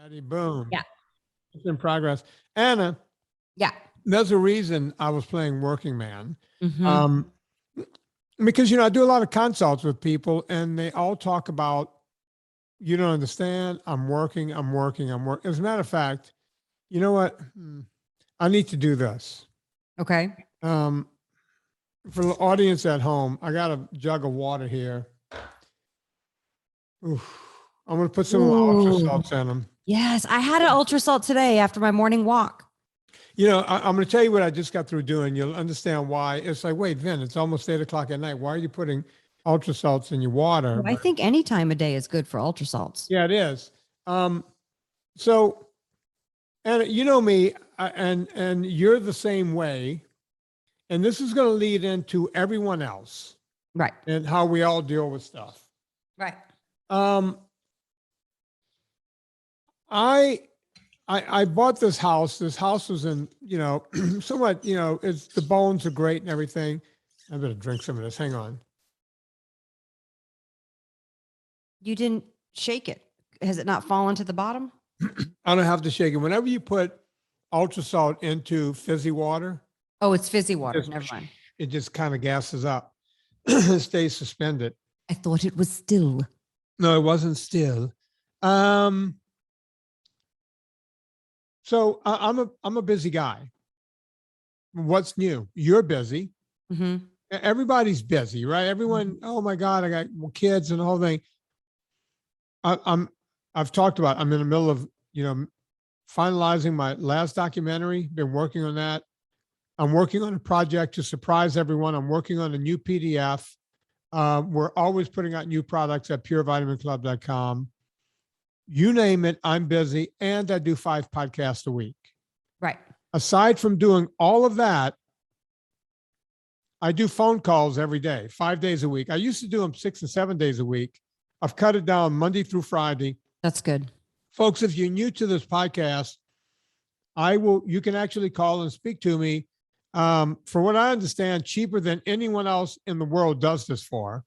Ready, boom. Yeah. It's in progress. Anna, Yeah. there's a reason I was playing Working Man. Mm-hmm. Because, I do a lot of consults with people and they all talk about, you don't understand. I'm working. As a matter of fact, you know what? I need to do this. Okay. For the audience at home, I got a jug of water here. Oof. I'm going to put some of my ultra salts in them. Yes. I had an ultra salt today after my morning walk. I'm going to tell you what I just got through doing. You'll understand why. It's like, wait, Vin, it's almost 8:00 at night. Why are you putting ultra salts in your water? Well, I think any time of day is good for ultra salts. Yeah, it is. So, and you know me, and you're the same way. And this is going to lead into everyone else. Right. And how we all deal with stuff. Right. I bought this house. This house was in, somewhat, it's the bones are great and everything. I better drink some of this. Hang on. You didn't shake it. Has it not fallen to the bottom? I don't have to shake it. Whenever you put ultra salt into fizzy water. Oh, it's fizzy water. Never mind. It just kind of gasses up. It stays suspended. I thought it was still. No, it wasn't still. So I'm a busy guy. What's new? You're busy. Mm-hmm. Everybody's busy, right? Everyone. Oh my God, I got kids and the whole thing. I've talked about. I'm in the middle of finalizing my last documentary. Been working on that. I'm working on a project to surprise everyone. I'm working on a new PDF. We're always putting out new products at purevitaminclub.com. You name it, I'm busy, and I do 5 podcasts a week. Right. Aside from doing all of that, I do phone calls every day, 5 days a week. I used to do them 6 and 7 days a week. I've cut it down Monday through Friday. That's good. Folks, if you're new to this podcast, you can actually call and speak to me. For what I understand, cheaper than anyone else in the world does this for.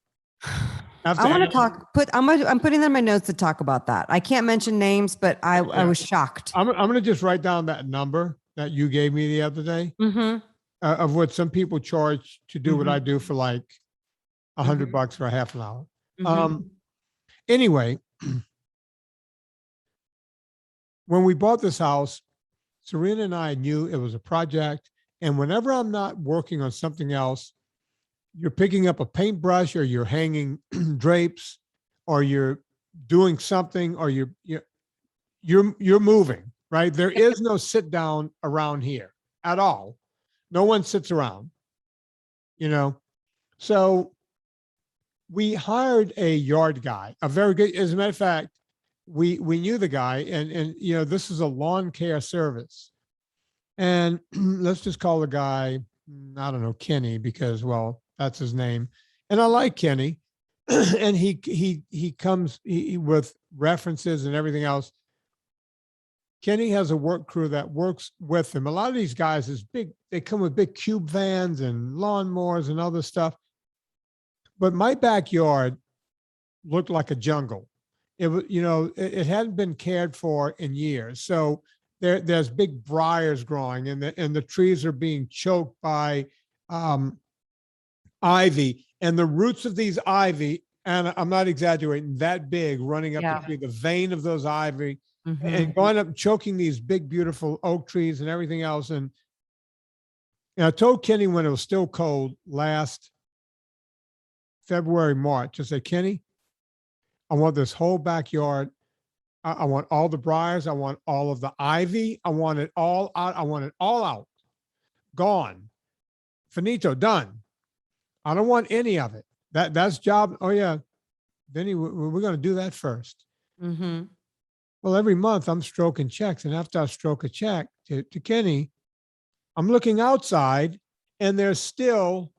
I want to talk. I'm putting that in my notes to talk about that. I can't mention names, but I was shocked. I'm going to just write down that number that you gave me the other day of what some people charge to do what I do for like $100 for a half an hour. Anyway, when we bought this house, Serena and I knew it was a project. And whenever I'm not working on something else, you're picking up a paintbrush or you're hanging drapes or you're doing something or you're moving, right? There is no sit down around here at all. No one sits around, So we hired a yard guy, a very good, as a matter of fact, we knew the guy and this is a lawn care service. And let's just call the guy, I don't know, Kenny, because, well, that's his name. And I like Kenny. And he comes with references and everything else. Kenny has a work crew that works with him. A lot of these guys is big. They come with big cube vans and lawnmowers and other stuff. But my backyard looked like a jungle. It was, it hadn't been cared for in years. So there's big briars growing and the trees are being choked by ivy, and the roots of these ivy, and I'm not exaggerating, that big, running up the tree, the vein of those ivy and going up and choking these big, beautiful oak trees and everything else. And I told Kenny when it was still cold last February, March, I said, Kenny, I want this whole backyard. I want all the briars. I want all of the ivy. I want it all out. I want it all out. Gone. Finito. Done. I don't want any of it. That's job. Oh yeah. Vinnie, we're going to do that first. Well, every month I'm stroking checks, and after I stroke a check to Kenny, I'm looking outside and there's still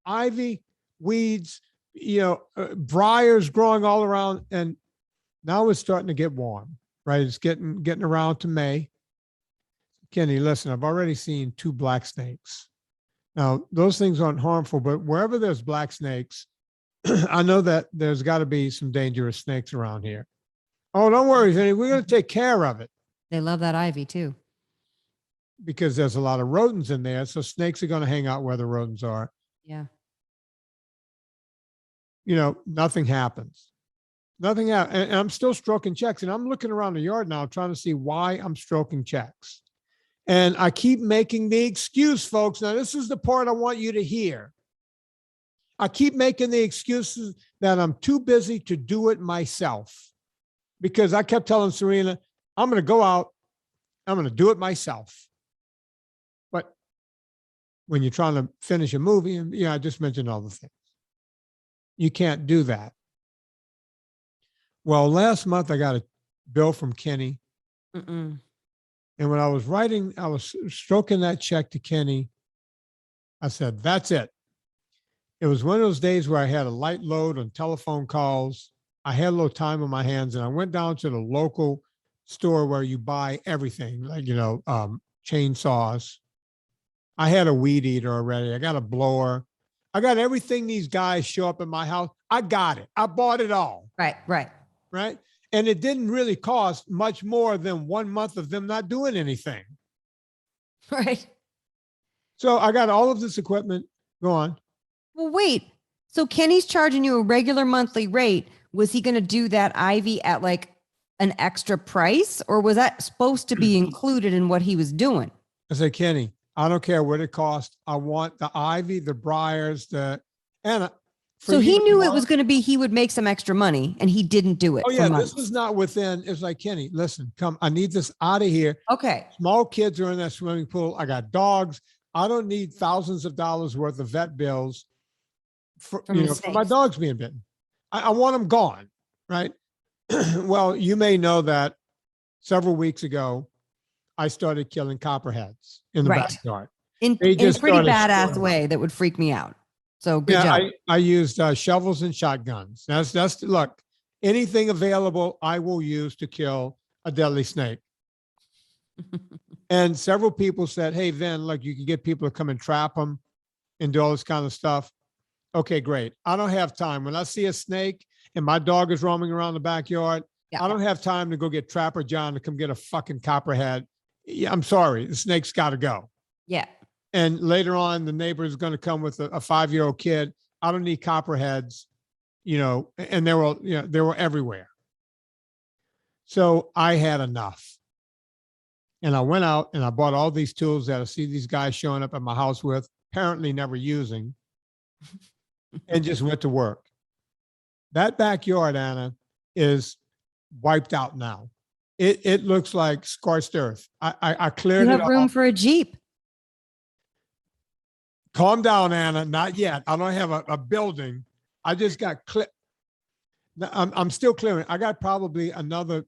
ivy, weeds, briars growing all around. And now it's starting to get warm, right? It's getting around to May. Kenny, listen, I've already seen 2 black snakes. Now, those things aren't harmful, but wherever there's black snakes, I know that there's got to be some dangerous snakes around here. Oh, don't worry, Vinny. We're going to take care of it. They love that ivy too. Because there's a lot of rodents in there. So snakes are going to hang out where the rodents are. Yeah. Nothing happens. Nothing happens. And I'm still stroking checks. And I'm looking around the yard now trying to see why I'm stroking checks. And I keep making the excuse, folks. Now, this is the part I want you to hear. I keep making the excuses that I'm too busy to do it myself. Because I kept telling Serena, I'm going to go out. I'm going to do it myself. But when you're trying to finish a movie, and I just mentioned all the things. You can't do that. Well, last month I got a bill from Kenny. And when I was stroking that check to Kenny, I said, that's it. It was one of those days where I had a light load on telephone calls. I had a little time on my hands, and I went down to the local store where you buy everything, like, chainsaws. I had a weed eater already. I got a blower. I got everything these guys show up at my house. I got it. I bought it all. Right. And it didn't really cost much more than 1 month of them not doing anything. Right. So I got all of this equipment. Go on. Well, wait. So Kenny's charging you a regular monthly rate. Was he going to do that ivy at like an extra price, or was that supposed to be included in what he was doing? I said, Kenny, I don't care what it costs. I want the ivy, the briars, Anna. So he knew it was going to be, he would make some extra money, and he didn't do it. Oh yeah, this was not within. It's like, Kenny, listen, come. I need this out of here. Okay. Small kids are in that swimming pool. I got dogs. I don't need thousands of dollars worth of vet bills for my dogs being bitten. I want them gone, right? Well, you may know that several weeks ago, I started killing copperheads in the backyard. In a pretty badass way that would freak me out. So good job. I used shovels and shotguns. That's look, anything available I will use to kill a deadly snake. And several people said, hey, Vin, look, you can get people to come and trap them and do all this kind of stuff. Okay, great. I don't have time. When I see a snake and my dog is roaming around the backyard, I don't have time to go get Trapper John to come get a fucking copperhead. Yeah, I'm sorry. The snake's got to go. Yeah. And later on, the neighbor is going to come with a 5-year-old kid. I don't need copperheads, and they were everywhere. So I had enough. And I went out and I bought all these tools that I see these guys showing up at my house with, apparently never using, and just went to work. That backyard, Anna, is wiped out now. It looks like scorched earth. I cleared it all. You have room for a Jeep. Calm down, Anna. Not yet. I don't have a building. I just got I'm still clearing. I got probably another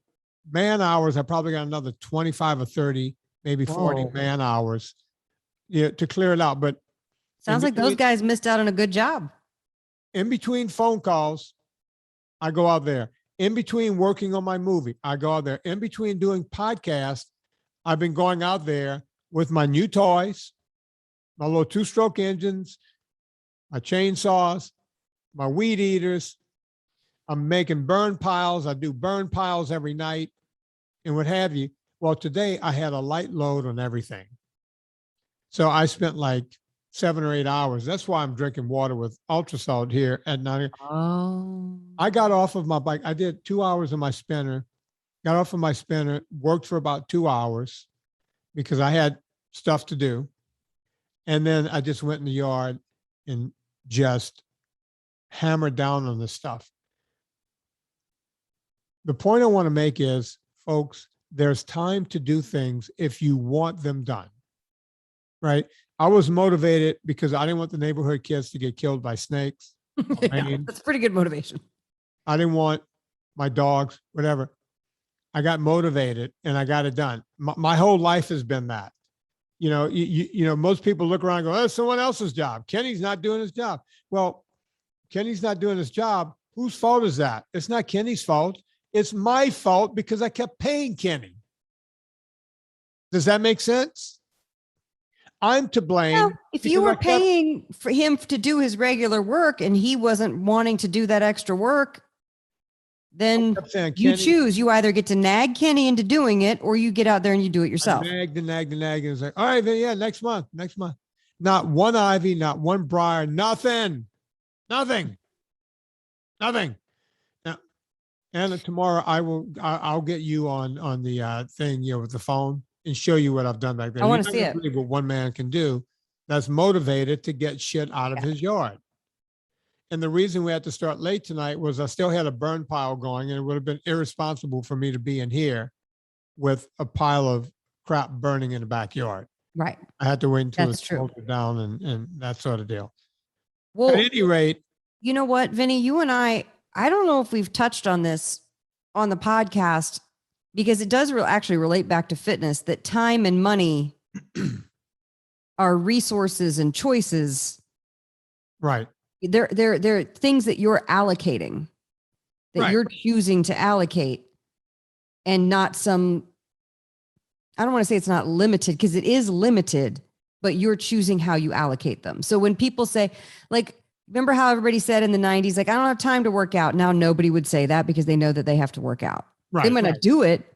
man hours. I probably got another 25 or 30, maybe 40 man hours to clear it out. But sounds like those guys missed out on a good job. In between phone calls, I go out there. In between working on my movie, I go out there. In between doing podcasts, I've been going out there with my new toys, my little 2-stroke engines, my chainsaws, my weed eaters. I'm making burn piles. I do burn piles every night and what have you. Well, today I had a light load on everything. So I spent like 7 or 8 hours. That's why I'm drinking water with ultra salt here at night. Oh. I got off of my bike. I did 2 hours on my spinner, got off of my spinner, worked for about 2 hours because I had stuff to do. And then I just went in the yard and just hammered down on this stuff. The point I want to make is, folks, there's time to do things if you want them done, right? I was motivated because I didn't want the neighborhood kids to get killed by snakes. Yeah, that's pretty good motivation. I didn't want my dogs, whatever. I got motivated and I got it done. My whole life has been that. Most people look around and go, oh, it's someone else's job. Kenny's not doing his job. Well, Kenny's not doing his job. Whose fault is that? It's not Kenny's fault. It's my fault because I kept paying Kenny. Does that make sense? I'm to blame. Well, if you were paying for him to do his regular work and he wasn't wanting to do that extra work, then kept saying, you Kenny, choose. You either get to nag Kenny into doing it, or you get out there and you do it yourself. nagged and nagged and nagged. And it's like, all right, then, yeah, next month. Not one ivy, not one briar, nothing. Now, Anna, tomorrow I'll get you on the thing, with the phone and show you what I've done back there. I want to You're not see gonna it. believe what one man can do that's motivated to get shit out of his yard. And the reason we had to start late tonight was I still had a burn pile going, and it would have been irresponsible for me to be in here with a pile of crap burning in the backyard. Right. I had to wait until That's it true. smoked down and that sort of deal. Well, At any rate, you know what, Vinny, you and I don't know if we've touched on this on the podcast, because it does actually relate back to fitness, that time and money are resources and choices. right. They're things that you're allocating, that Right. you're choosing to allocate, and not some, I don't want to say it's not limited, because it is limited, but you're choosing how you allocate them. So when people say, like, remember how everybody said in the 90s, like, I don't have time to work out. Now nobody would say that because they know that they have to work out. Right. They might not do it,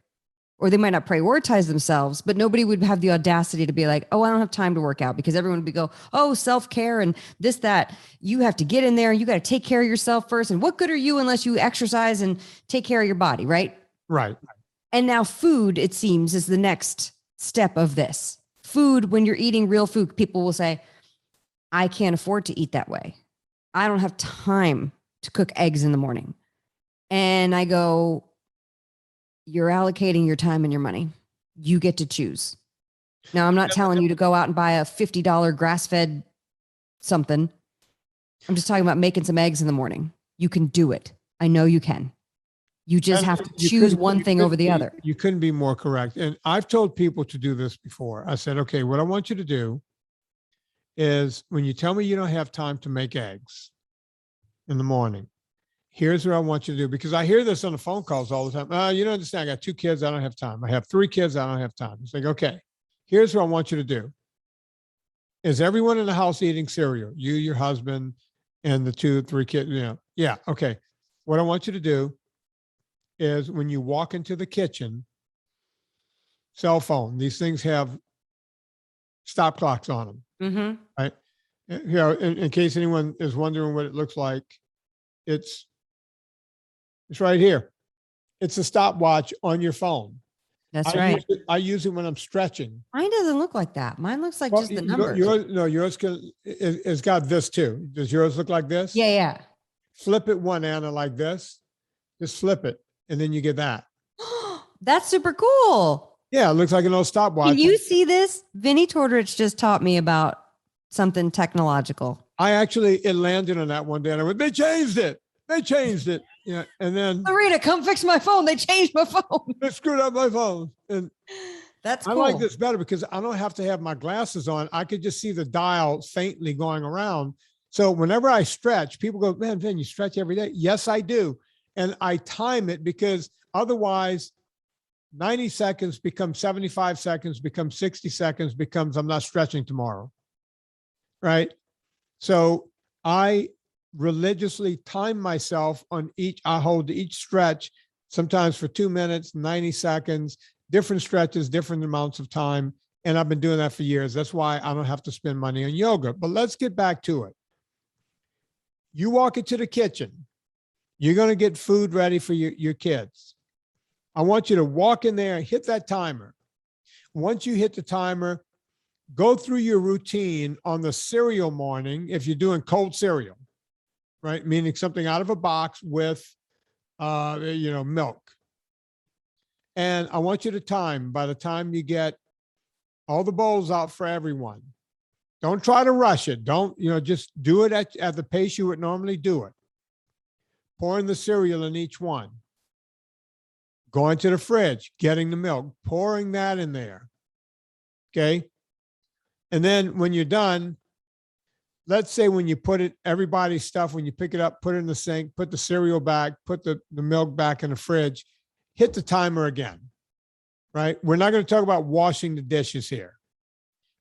or they might not prioritize themselves, but nobody would have the audacity to be like, oh, I don't have time to work out, because everyone would go, oh, self-care and this, that. You have to get in there and you got to take care of yourself first. And what good are you unless you exercise and take care of your body, right? Right. And now food, it seems, is the next step of this. Food, when you're eating real food, people will say, I can't afford to eat that way. I don't have time to cook eggs in the morning. And I go, you're allocating your time and your money. You get to choose. Now, I'm not telling you to go out and buy a $50 grass-fed something. I'm just talking about making some eggs in the morning. You can do it. I know you can. You just have to choose one thing over the other. You couldn't be more correct. And I've told people to do this before. I said, okay, what I want you to do is, when you tell me you don't have time to make eggs in the morning, here's what I want you to do. Because I hear this on the phone calls all the time. You don't understand. I got 2 kids. I don't have time. I have 3 kids. I don't have time. It's like, okay, here's what I want you to do. Is everyone in the house eating cereal? You, your husband, and the 2, 3 kids, Yeah. Okay. What I want you to do is, when you walk into the kitchen, cell phone, these things have stop clocks on them. Mm-hmm. Right. In case anyone is wondering what it looks like, it's right here. It's a stopwatch on your phone. That's right. I use it when I'm stretching. Mine doesn't look like that. Mine looks like just the numbers. Yours it's got this too. Does yours look like this? Yeah. Flip it one, Anna, like this. Just flip it, and then you get that. That's super cool. Yeah, it looks like an old stopwatch. Can you see this? Vinnie Tortorich just taught me about something technological. It landed on that one day, and I went, they changed it. Yeah, and then Serena, come fix my phone. They changed my phone. They screwed up my phone. And that's cool. I like this better because I don't have to have my glasses on. I could just see the dial faintly going around. So whenever I stretch, people go, man, Vin, you stretch every day? Yes, I do. And I time it, because otherwise 90 seconds becomes 75 seconds, becomes 60 seconds, becomes I'm not stretching tomorrow. Right? So I religiously time myself on I hold each stretch, sometimes for 2 minutes, 90 seconds, different stretches, different amounts of time. And I've been doing that for years. That's why I don't have to spend money on yoga. But let's get back to it. You walk into the kitchen, you're going to get food ready for your kids. I want you to walk in there and hit that timer. Once you hit the timer, go through your routine on the cereal morning. If you're doing cold cereal, right? Meaning something out of a box with, milk. And I want you to time by the time you get all the bowls out for everyone. Don't try to rush it. Don't, just do it at the pace you would normally do it. Pouring the cereal in each one. Going to the fridge, getting the milk, pouring that in there. Okay. And then when you're done, let's say when you put it, everybody's stuff, when you pick it up, put it in the sink, put the cereal back, put the milk back in the fridge, hit the timer again, right? We're not going to talk about washing the dishes here,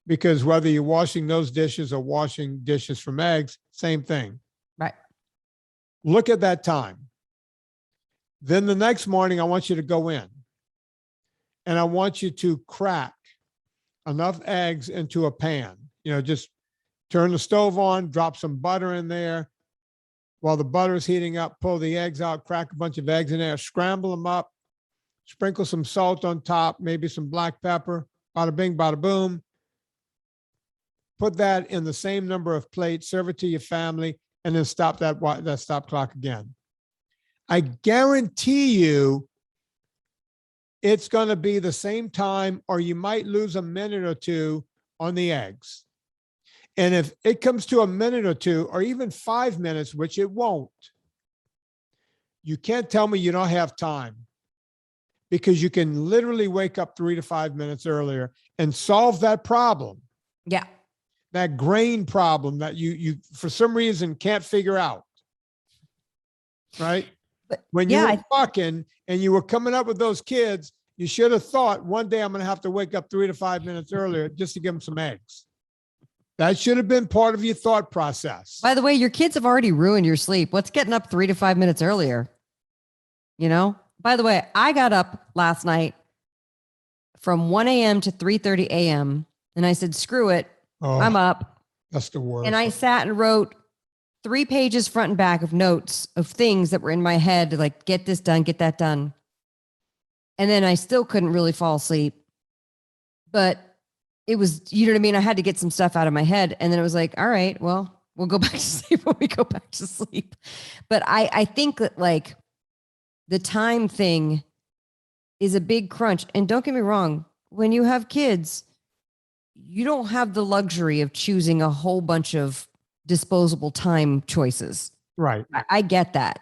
because whether you're washing those dishes or washing dishes from eggs, same thing. Right. Look at that time. Then the next morning, I want you to go in and I want you to crack enough eggs into a pan. Just turn the stove on, drop some butter in there. While the butter is heating up, pull the eggs out, crack a bunch of eggs in there, scramble them up, sprinkle some salt on top, maybe some black pepper, bada bing, bada boom. Put that in the same number of plates, serve it to your family, and then stop that stop clock again. I guarantee you it's going to be the same time, or you might lose a minute or two on the eggs. And if it comes to a minute or two, or even 5 minutes, which it won't, you can't tell me you don't have time, because you can literally wake up 3 to 5 minutes earlier and solve that problem. Yeah. That grain problem that you for some reason can't figure out. Right? But when you were fucking and you were coming up with those kids, you should have thought, one day I'm going to have to wake up 3 to 5 minutes earlier just to give them some eggs. That should have been part of your thought process. By the way, your kids have already ruined your sleep. What's getting up 3 to 5 minutes earlier? By the way, I got up last night from 1 a.m. to 3:30 a.m. and I said, screw it. I'm up. That's the worst. And I sat and wrote 3 pages front and back of notes of things that were in my head, like get this done, get that done. And then I still couldn't really fall asleep. But it was, you know what I mean? I had to get some stuff out of my head. And then it was like, all right, well, we'll go back to sleep when we go back to sleep. But I think that like the time thing is a big crunch. And don't get me wrong, when you have kids, you don't have the luxury of choosing a whole bunch of disposable time choices. Right. I get that.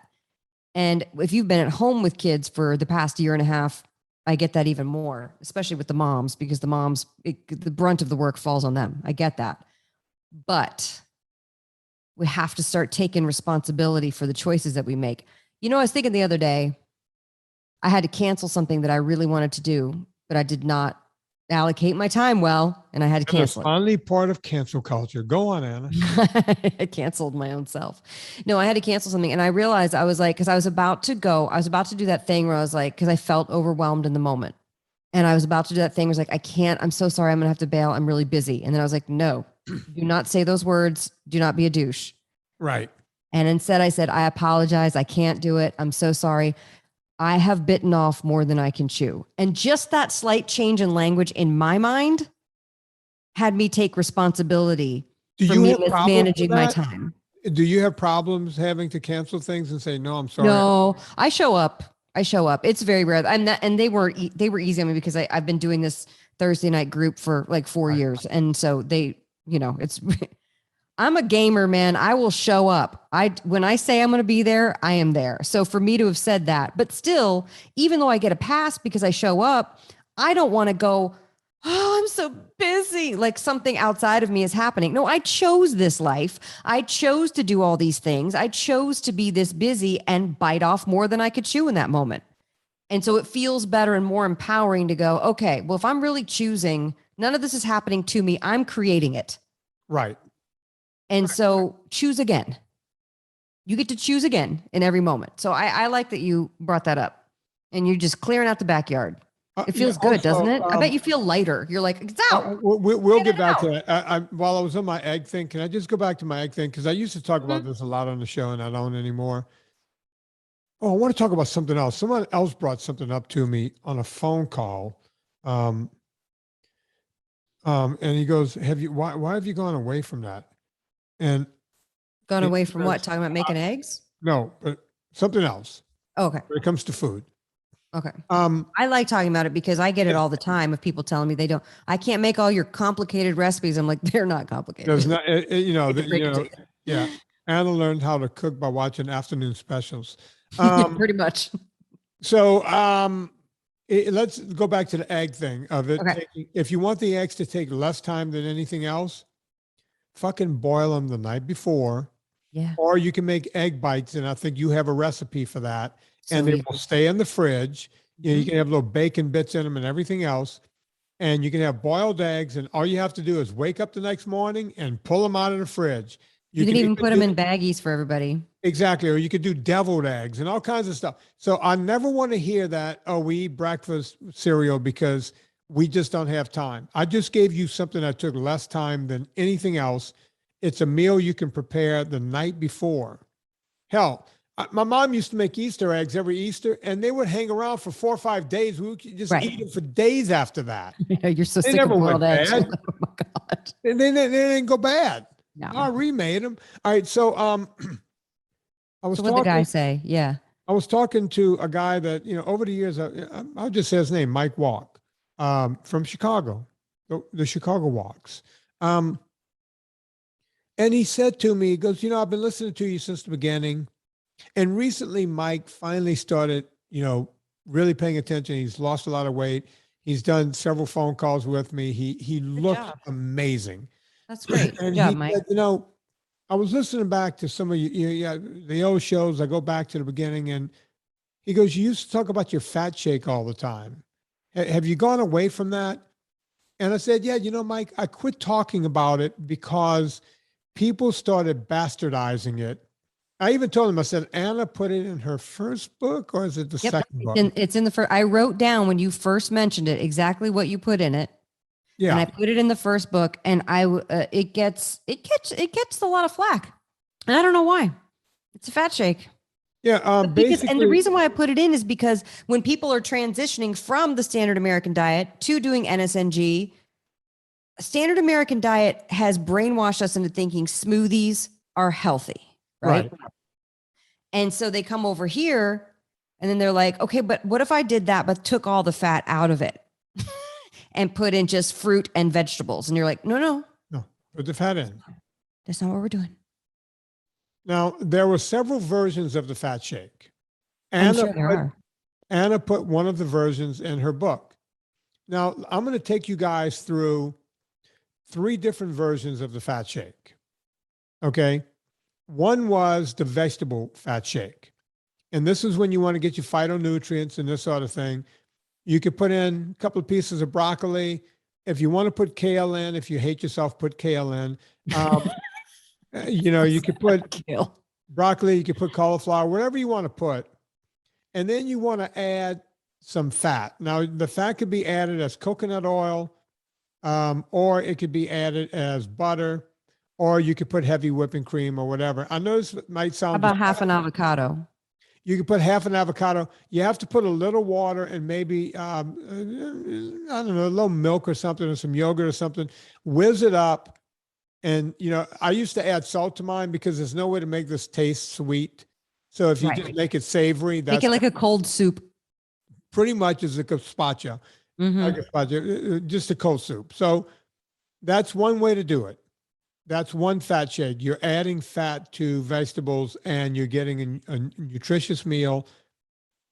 And if you've been at home with kids for the past year and a half, I get that even more, especially with the moms, because the brunt of the work falls on them. I get that. But we have to start taking responsibility for the choices that we make. I was thinking the other day, I had to cancel something that I really wanted to do, but I did not allocate my time well, and I had to cancel it. Finally part of cancel culture. Go on, Anna. I canceled my own self. No, I had to cancel something. And I realized I was like, because I was about to do that thing where I was like, because I felt overwhelmed in the moment. And I was about to do that thing where I was like, I can't, I'm so sorry, I'm gonna have to bail. I'm really busy. And then I was like, no, do not say those words. Do not be a douche. Right. And instead I said, I apologize. I can't do it. I'm so sorry. I have bitten off more than I can chew. And just that slight change in language in my mind had me take responsibility for me mismanaging my time. Do you have problems having to cancel things and say, no, I'm sorry? No, I show up. It's very rare. And they were easy on me because I've been doing this Thursday night group for like 4 years. And so I'm a gamer, man. I will show up. When I say I'm going to be there, I am there. So for me to have said that, but still, even though I get a pass because I show up, I don't want to go, oh, I'm so busy. Like something outside of me is happening. No, I chose this life. I chose to do all these things. I chose to be this busy and bite off more than I could chew in that moment. And so it feels better and more empowering to go, okay, well, if I'm really choosing, none of this is happening to me. I'm creating it. Right. And so choose again. You get to choose again in every moment. So I like that you brought that up and you're just clearing out the backyard. It feels good, doesn't it? I bet you feel lighter. You're like, it's out. We'll get back to that. While I was on my egg thing, can I just go back to my egg thing? Because I used to talk about this a lot on the show and I don't anymore. Oh, I want to talk about something else. Someone else brought something up to me on a phone call. And he goes, why have you gone away from that? And gone away from what? Talking about making eggs? No, but something else. Okay. When it comes to food. Okay. I like talking about it because I get it all the time of people telling me I can't make all your complicated recipes. I'm like, they're not complicated. There's not, yeah. Anna learned how to cook by watching afternoon specials. Pretty much. So let's go back to the egg thing of it. Okay. If you want the eggs to take less time than anything else, fucking boil them the night before. Yeah. Or you can make egg bites, and I think you have a recipe for that. And they will stay in the fridge. You can have little bacon bits in them and everything else. And you can have boiled eggs, and all you have to do is wake up the next morning and pull them out of the fridge. You can even put them in baggies for everybody. Exactly. Or you could do deviled eggs and all kinds of stuff. So I never want to hear that, oh, we eat breakfast cereal because we just don't have time. I just gave you something that took less time than anything else. It's a meal you can prepare the night before. Hell, my mom used to make Easter eggs every Easter, and they would hang around for 4 or 5 days. We would just eat them for days after that. You're so They sick of never boiled went eggs. bad. Oh my God. They didn't go bad. No. I remade them. All right. So I was So what the guy say? Yeah. I was talking to a guy that, over the years, I'll just say his name, Mike Walk, from Chicago, the Chicago Walks. And he said to me, he goes, I've been listening to you since the beginning. And recently, Mike finally started, really paying attention. He's lost a lot of weight. He's done several phone calls with me. He looked amazing. That's great. And Good job, he Mike. said, I was listening back to some of the old shows. I go back to the beginning, and he goes, you used to talk about your fat shake all the time. Have you gone away from that? And I said, yeah, Mike, I quit talking about it because people started bastardizing it. I even told him, I said, Anna put it in her first book, or is it the second book? It's in the first. I wrote down when you first mentioned it, exactly what you put in it. Yeah. And I put it in the first book, and it gets a lot of flack. And I don't know why. It's a fat shake. Yeah. Basically, and the reason why I put it in is because when people are transitioning from the standard American diet to doing NSNG, standard American diet has brainwashed us into thinking smoothies are healthy. Right. And so they come over here and then they're like, okay, but what if I did that, but took all the fat out of it and put in just fruit and vegetables? And you're like, no, put the fat in. That's not what we're doing. Now, there were several versions of the fat shake. Anna put one of the versions in her book. Now, I'm going to take you guys through 3 different versions of the fat shake. Okay. One was the vegetable fat shake. And this is when you want to get your phytonutrients and this sort of thing. You could put in a couple of pieces of broccoli. If you want to put kale in, if you hate yourself, put kale in. You could put broccoli, you could put cauliflower, whatever you want to put. And then you want to add some fat. Now, the fat could be added as coconut oil, or it could be added as butter, or you could put heavy whipping cream or whatever. I know this might sound... How about half an avocado? You can put half an avocado. You have to put a little water and maybe, I don't know, a little milk or something, or some yogurt or something. Whiz it up. And, I used to add salt to mine because there's no way to make this taste sweet. So if you just make it savory, that's... Make it like a cold soup. Pretty much is a gazpacho. Just a cold soup. So that's one way to do it. That's one fat shake. You're adding fat to vegetables and you're getting a nutritious meal.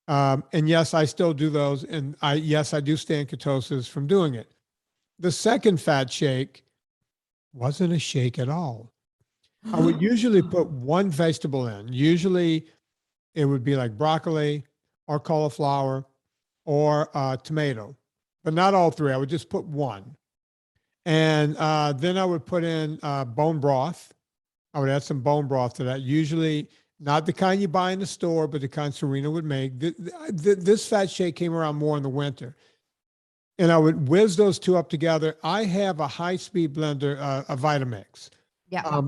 And yes, I still do those. And I do stay in ketosis from doing it. The second fat shake wasn't a shake at all. I would usually put one vegetable in. Usually it would be like broccoli or cauliflower or tomato, but not all 3. I would just put one. And then I would put in bone broth. I would add some bone broth to that. Usually not the kind you buy in the store, but the kind Serena would make. This fat shake came around more in the winter. And I would whiz those 2 up together. I have a high-speed blender, a Vitamix. Yeah.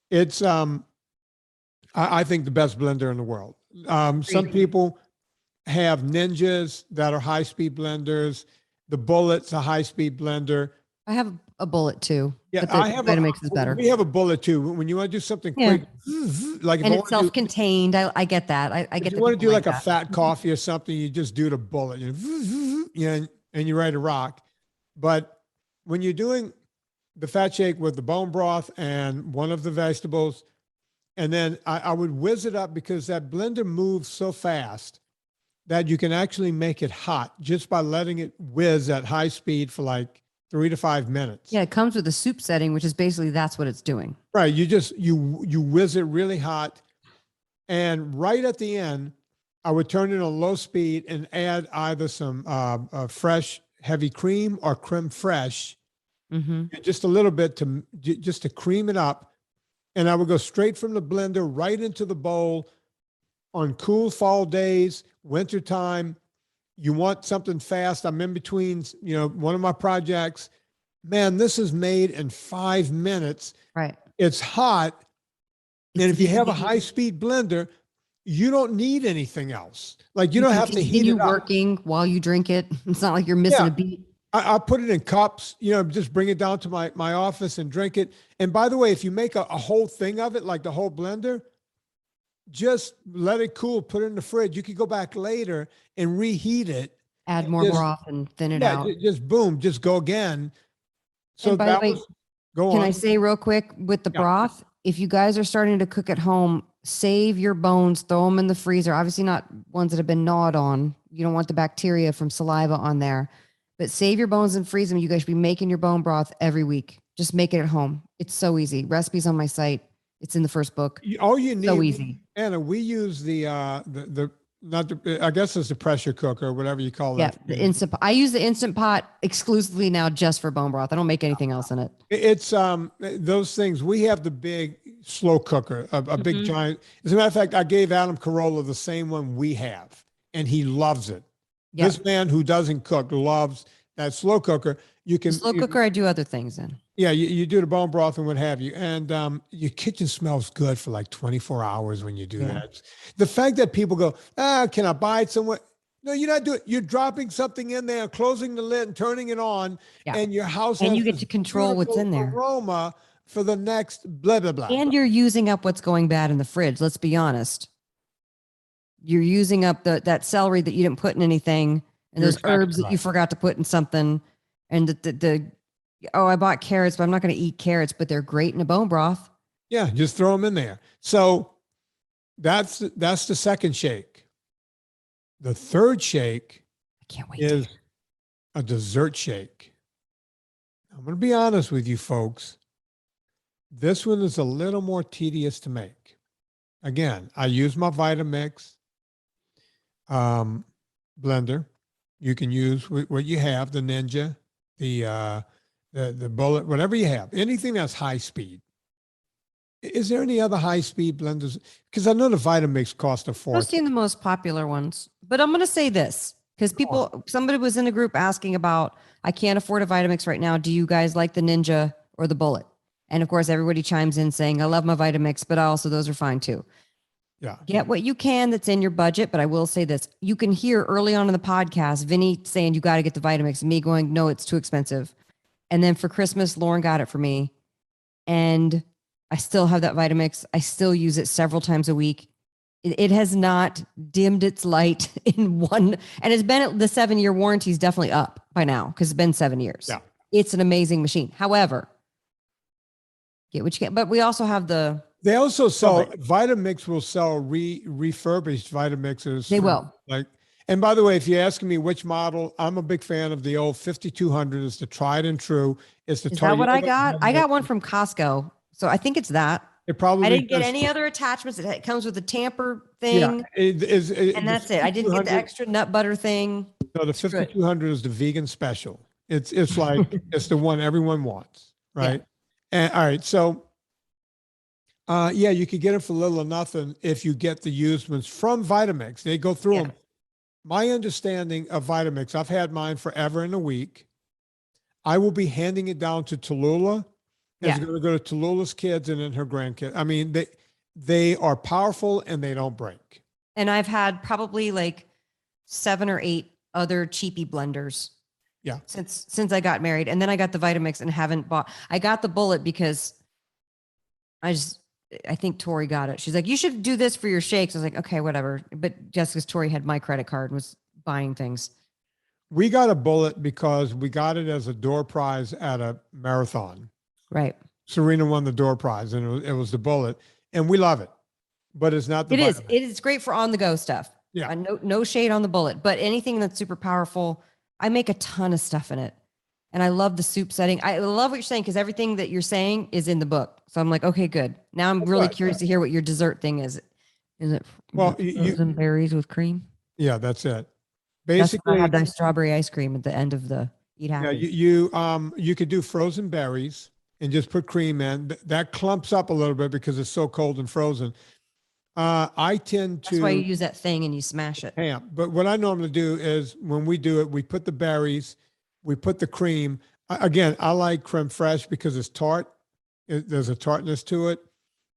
It's, I think, the best blender in the world. Some people have Ninjas that are high-speed blenders. The Bullet's a high-speed blender. I have a Bullet too. Yeah, but I have Vitamix is better. We have a Bullet too. When you want to do something quick, like and it's self-contained. I get that. I get. If you want to do like a fat coffee or something, you just do the Bullet. And you're ready to rock. But when you're doing the fat shake with the bone broth and one of the vegetables, and then I would whiz it up because that blender moves so fast that you can actually make it hot just by letting it whiz at high speed for like 3 to 5 minutes. Yeah, it comes with a soup setting, which is basically that's what it's doing. Right. You whiz it really hot. And right at the end, I would turn it on low speed and add either some fresh heavy cream or creme fraiche, just a little bit just to cream it up. and I would go straight from the blender right into the bowl on cool fall days, wintertime. You want something fast. I'm in between, one of my projects. Man, this is made in 5 minutes. Right. It's hot. And if you have a high-speed blender, you don't need anything else. Like you don't have to heat it up. Working while you drink it. It's not like you're missing a beat. I put it in cups, just bring it down to my office and drink it. And by the way, if you make a whole thing of it, like the whole blender, just let it cool, put it in the fridge. You could go back later and reheat it. Add more broth and thin it out. Just boom, just go again. So and by the way, go on. Can I say real quick with the broth, if you guys are starting to cook at home, save your bones, throw them in the freezer. Obviously not ones that have been gnawed on. You don't want the bacteria from saliva on there, but save your bones and freeze them. You guys should be making your bone broth every week. Just make it at home. It's so easy. Recipes on my site. It's in the first book. All you need, so easy. Anna, we use I guess it's the pressure cooker, whatever you call that. Yeah, the instant. I use the Instant Pot exclusively now just for bone broth. I don't make anything else in it. It's those things. We have the big slow cooker, a big giant. As a matter of fact, I gave Adam Carolla the same one we have, and he loves it. Yep. This man who doesn't cook loves that slow cooker. Slow cooker, I do other things in. Yeah, you do the bone broth and what have you. And your kitchen smells good for like 24 hours when you do that. The fact that people go, can I buy it somewhere? No, you're not doing it. You're dropping something in there, closing the lid and turning it on, and your house and has you get to control what's in there. Aroma for the next blah, blah, blah. And you're using up what's going bad in the fridge. Let's be honest. You're using up that celery that you didn't put in anything, and those herbs that you forgot to put in something, and I bought carrots, but I'm not going to eat carrots, but they're great in a bone broth. Yeah, just throw them in there. So that's the second shake. The third shake I can't wait is a dessert shake. I'm going to be honest with you folks. This one is a little more tedious to make. Again, I use my Vitamix blender. You can use what you have, the Ninja, the Bullet, whatever you have, anything that's high speed. Is there any other high speed blenders? Because I know the Vitamix cost a fortune. I've seen the most popular ones, but I'm going to say this because somebody was in a group asking about, I can't afford a Vitamix right now. Do you guys like the Ninja or the Bullet? And of course, everybody chimes in saying, I love my Vitamix, but also those are fine too. Yeah. Get what you can that's in your budget. But I will say this, you can hear early on in the podcast, Vinnie saying you got to get the Vitamix and me going, no, it's too expensive. And then for Christmas, Lauren got it for me. And I still have that Vitamix. I still use it several times a week. It has not dimmed its light in one. And it's been, the 7-year warranty is definitely up by now because it's been 7 years. Yeah. It's an amazing machine. However, get what you can. But we also have they also sell, Vitamix will sell refurbished Vitamixes. They will. And by the way, if you're asking me which model, I'm a big fan of the old 5200. It's the tried and true. Is that what I got? I got one from Costco. So I think it's that. It probably I didn't get any other attachments. It comes with a tamper thing. Yeah, and that's it. I didn't get the extra nut butter thing. No, the 5200 is the vegan special. It's like, it's the one everyone wants. Right. Yeah. And all right. So, you could get it for little or nothing if you get the used ones from Vitamix. They go through them. My understanding of Vitamix, I've had mine forever and a week. I will be handing it down to Tallulah. It's going to go to Tallulah's kids and then her grandkids. I mean, they are powerful and they don't break. And I've had probably like 7 or 8 other cheapy blenders. Yeah. Since I got married. And then I got the Vitamix and haven't bought. I got the Bullet because I think Tori got it. She's like, you should do this for your shakes. I was like, okay, whatever. But just because Tori had my credit card and was buying things. We got a Bullet because we got it as a door prize at a marathon. Right. Serena won the door prize and it was the Bullet, and we love it, but it's not the Vitamix. It is great for on the go stuff. Yeah. No shade on the Bullet, but anything that's super powerful, I make a ton of stuff in it. And I love the soup setting. I love what you're saying because everything that you're saying is in the book. So I'm like, okay, good. Now I'm really curious to hear what your dessert thing is. Is it frozen berries with cream? Yeah, that's it. Basically, I had that strawberry ice cream at the end of the eat happy. Yeah, you could do frozen berries. and just put cream in. That clumps up a little bit because it's so cold and frozen. I tend to. That's why you use that thing and you smash it. But what I normally do is when we do it, we put the berries, we put the cream. Again, I like creme fraiche because it's tart. There's a tartness to it,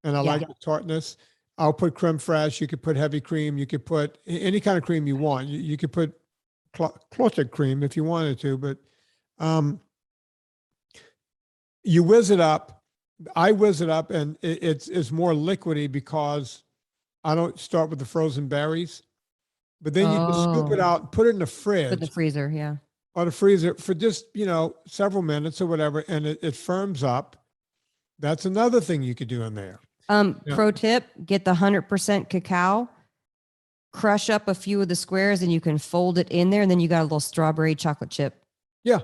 and I like the tartness. I'll put creme fraiche. You could put heavy cream. You could put any kind of cream you want. You could put clotted cream if you wanted to, but you whiz it up. I whiz it up, and it's more liquidy because I don't start with the frozen berries. But then you just scoop it out, put it in the fridge. Put the freezer, yeah. Or the freezer for just, several minutes or whatever, and it firms up. That's another thing you could do in there. Pro tip, get the 100% cacao, crush up a few of the squares, and you can fold it in there, and then you got a little strawberry chocolate chip. Yeah.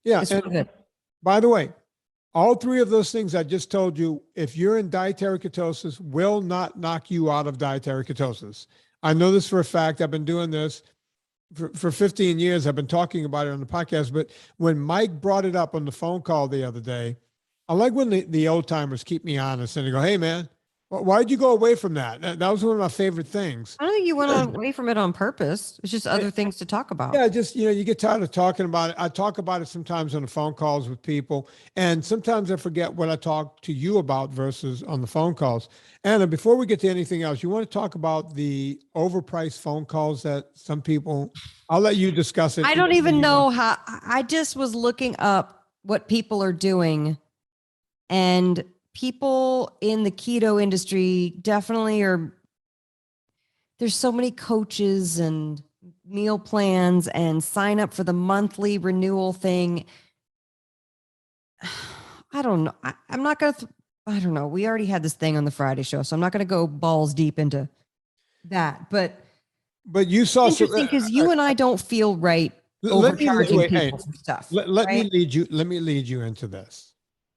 Yeah. It's really good. By the way, all three of those things I just told you, if you're in dietary ketosis, will not knock you out of dietary ketosis. I know this for a fact. I've been doing this for 15 years. I've been talking about it on the podcast, but when Mike brought it up on the phone call the other day, I like when the old timers keep me honest and they go, hey man, why'd you go away from that? That was one of my favorite things. I don't think you went away from it on purpose. It's just other things to talk about. Yeah, just, you get tired of talking about it. I talk about it sometimes on the phone calls with people, and sometimes I forget what I talk to you about versus on the phone calls. Anna, before we get to anything else, you want to talk about the overpriced phone calls that some people, I'll let you discuss it. I don't even know how, I just was looking up what people are doing, and people in the keto industry definitely are, there's so many coaches and meal plans and sign up for the monthly renewal thing. I don't know. I'm not going to, I don't know. We already had this thing on the Friday show, so I'm not going to go balls deep into that, but you saw interesting because you and I don't feel right overcharging people for stuff. Let me lead you into this.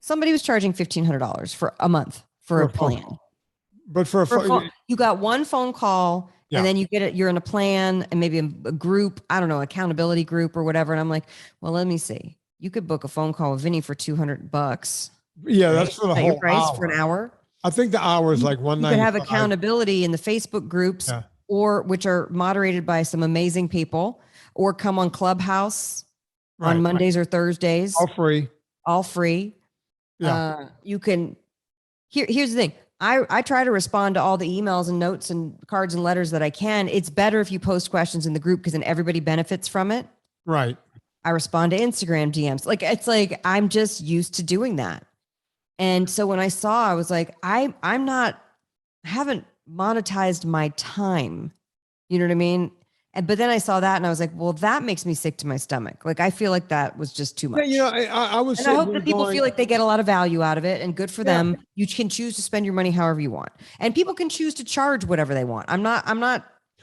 Somebody was charging $1,500 for a month for a plan. But for a phone, you got one phone call, and then you get it. You're in a plan and maybe a group, I don't know, accountability group or whatever. And I'm like, well, let me see. You could book a phone call with Vinnie for $200. Yeah, right? That's for the whole price hour. For an hour. I think the hour is like $195. You could have accountability in the Facebook groups, or which are moderated by some amazing people, or come on Clubhouse on Mondays or Thursdays. All free. Yeah. You can, here's the thing. I try to respond to all the emails and notes and cards and letters that I can. It's better if you post questions in the group because then everybody benefits from it. Right. I respond to Instagram DMs. It's like, I'm just used to doing that. And so when I saw, I was like, I haven't monetized my time. You know what I mean? But then I saw that and I was like, well, that makes me sick to my stomach. Like, I feel like that was just too much. Yeah, I was. And I hope that people feel like they get a lot of value out of it, and good for them. You can choose to spend your money however you want, and people can choose to charge whatever they want. I'm not.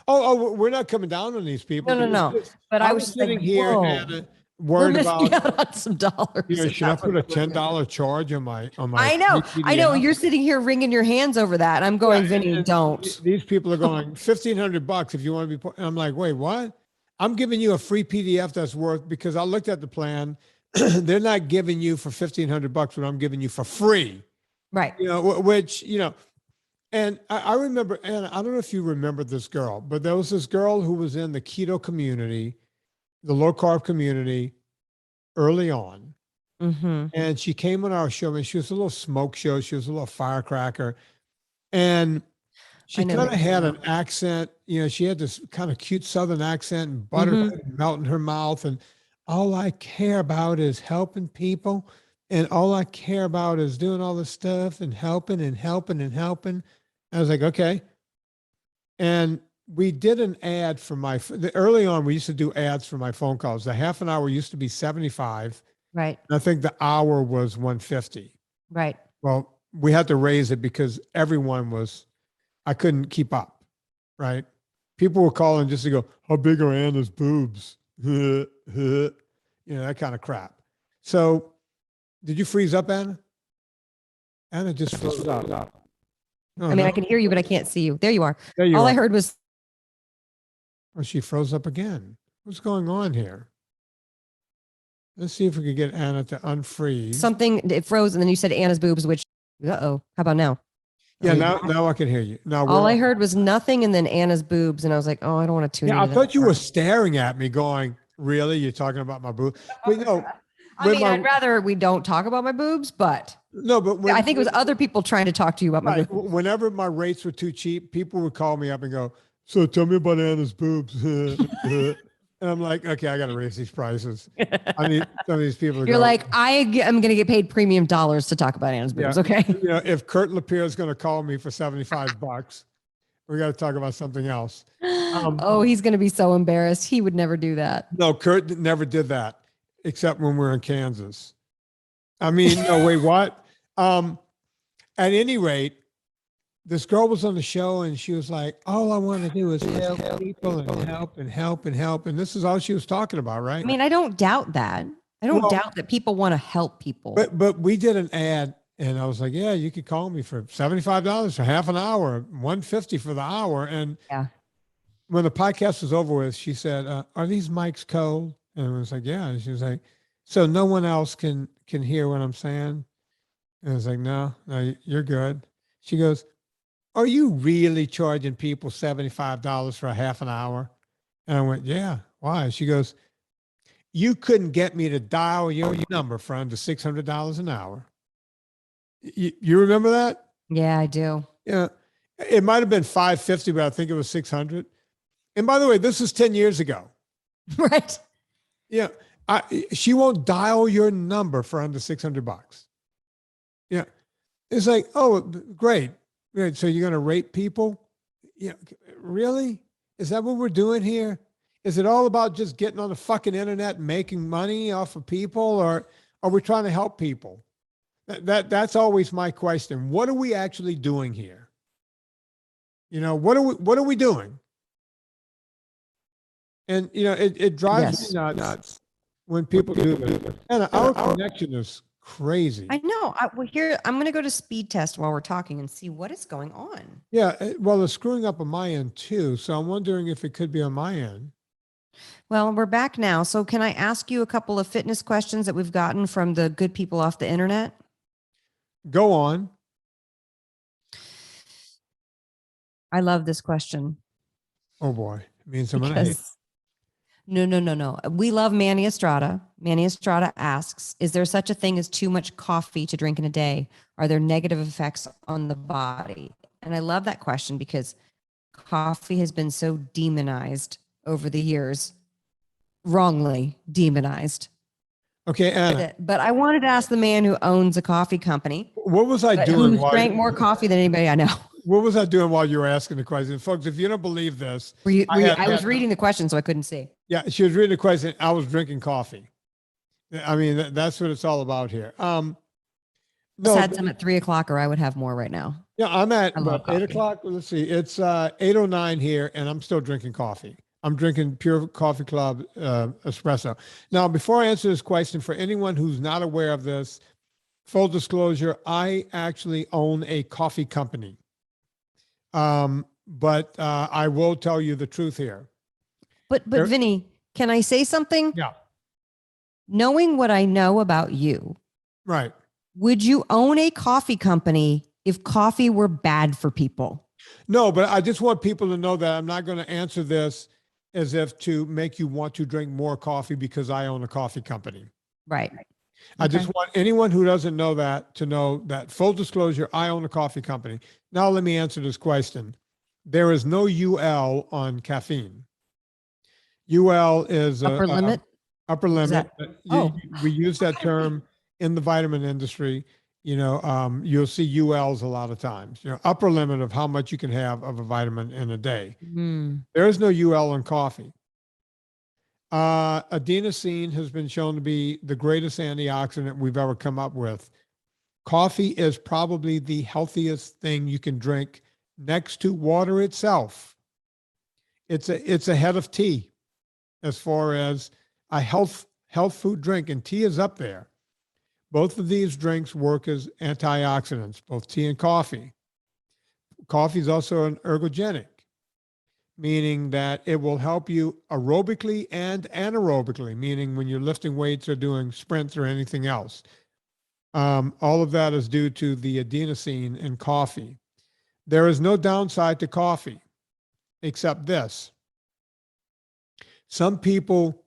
Oh, we're not coming down on these people. No. But I was sitting here and worried about out on some dollars. Should I put a $10 charge on my? I know. You're sitting here wringing your hands over that. I'm going, Vinnie, don't. These people are going $1,500 if you want to be. And I'm like, wait, what? I'm giving you a free PDF that's worth, because I looked at the plan. They're not giving you for $1,500 what I'm giving you for free. Right. And I remember, and I don't know if you remember this girl, but there was this girl who was in the keto community, the low carb community early on. Mm-hmm. And she came on our show, and she was a little smoke show. She was a little firecracker. And she kind of had an accent, she had this kind of cute Southern accent, and butter melt in her mouth. And all I care about is helping people. And all I care about is doing all this stuff and helping and helping and helping. I was like, okay. And we did an ad for early on, we used to do ads for my phone calls. The half an hour used to be $75. Right. And I think the hour was $150. Right. Well, we had to raise it because I couldn't keep up. Right. People were calling just to go, how big are Anna's boobs? That kind of crap. So did you freeze up, Anna? Anna just froze up. Oh, I can hear you, but I can't see you. There you are. All I heard was. Oh, she froze up again. What's going on here? Let's see if we could get Anna to unfreeze. Something, it froze, and then you said Anna's boobs, which, uh-oh, how about now? Yeah, now I can hear you. Now all I heard was nothing and then Anna's boobs, and I was like, oh, I don't want to tune in. Yeah, I thought you were staring at me going, really? You're talking about my boobs? But no. I mean, I'd rather we don't talk about my boobs, but no, but I think it was other people trying to talk to you about my boobs. Whenever my rates were too cheap, people would call me up and go, so tell me about Anna's boobs. And I'm like, okay, I got to raise these prices. I need some of these people to You're like, I'm going to get paid premium dollars to talk about Anna's boobs. Yeah. Okay. You know, if Kurt Lapierre is going to call me for $75, we got to talk about something else. Oh, he's going to be so embarrassed. He would never do that. No, Kurt never did that, except when we were in Kansas. I mean, no, wait, what? At any rate, this girl was on the show and she was like, all I want to do is help people and help and help and help. And this is all she was talking about, right? I mean, I don't doubt that. I don't doubt that people want to help people. But we did an ad and I was like, yeah, you could call me for $75 for half an hour, $150 for the hour. And when the podcast was over with, she said, are these mics cold? And I was like, yeah. And she was like, so no one else can hear what I'm saying? And I was like, no, you're good. She goes, are you really charging people $75 for a half an hour? And I went, yeah. Why? She goes, you couldn't get me to dial your number for under $600 an hour. You remember that? Yeah, I do. Yeah. It might have been $550, but I think it was $600. And by the way, this is 10 years ago. Right. Yeah. She won't dial your number for under $600. Yeah. It's like, oh, great. So you're going to rate people? Yeah. Really? Is that what we're doing here? Is it all about just getting on the fucking internet and making money off of people, or are we trying to help people? That's always my question. What are we actually doing here? You know, what are we doing? And you know, it drives me nuts when people do that. And our connection is crazy. I know. Here, I'm going to go to speed test while we're talking and see what is going on. Yeah. Well, it's screwing up on my end too. So I'm wondering if it could be on my end. Well, we're back now. So can I ask you a couple of fitness questions that we've gotten from the good people off the internet? Go on. I love this question. Oh boy. It means I'm going to hate. No. We love Manny Estrada. Manny Estrada asks, is there such a thing as too much coffee to drink in a day? Are there negative effects on the body? And I love that question because coffee has been so demonized over the years, wrongly demonized. Okay, Anna. But I wanted to ask the man who owns a coffee company. What was I doing? Who drank more coffee than anybody I know. What was I doing while you were asking the question? Folks, if you don't believe this. I was reading the question, so I couldn't see. Yeah, she was reading the question. I was drinking coffee. I mean, that's what it's all about here. No, I had some at 3:00, or I would have more right now. Yeah, I'm at 8:00. Let's see. It's 8:09 here, and I'm still drinking coffee. I'm drinking Pure Coffee Club espresso. Now, before I answer this question, for anyone who's not aware of this, full disclosure, I actually own a coffee company. But I will tell you the truth here. But Vinnie, can I say something? Yeah. Knowing what I know about you, right? Would you own a coffee company if coffee were bad for people? No, but I just want people to know that I'm not going to answer this as if to make you want to drink more coffee because I own a coffee company. Right. I just want anyone who doesn't know that to know that, full disclosure, I own a coffee company. Now let me answer this question. There is no UL on caffeine. UL is upper limit. Upper limit. We use that term in the vitamin industry. You know, you'll see ULs a lot of times. You know, upper limit of how much you can have of a vitamin in a day. There is no UL in coffee. Adenosine has been shown to be the greatest antioxidant we've ever come up with. Coffee is probably the healthiest thing you can drink next to water itself. It's ahead of tea as far as a health food drink, and tea is up there. Both of these drinks work as antioxidants, both tea and coffee. Coffee is also an ergogenic. meaning that it will help you aerobically and anaerobically, meaning when you're lifting weights or doing sprints or anything else. All of that is due to the adenosine in coffee. There is no downside to coffee except this. Some people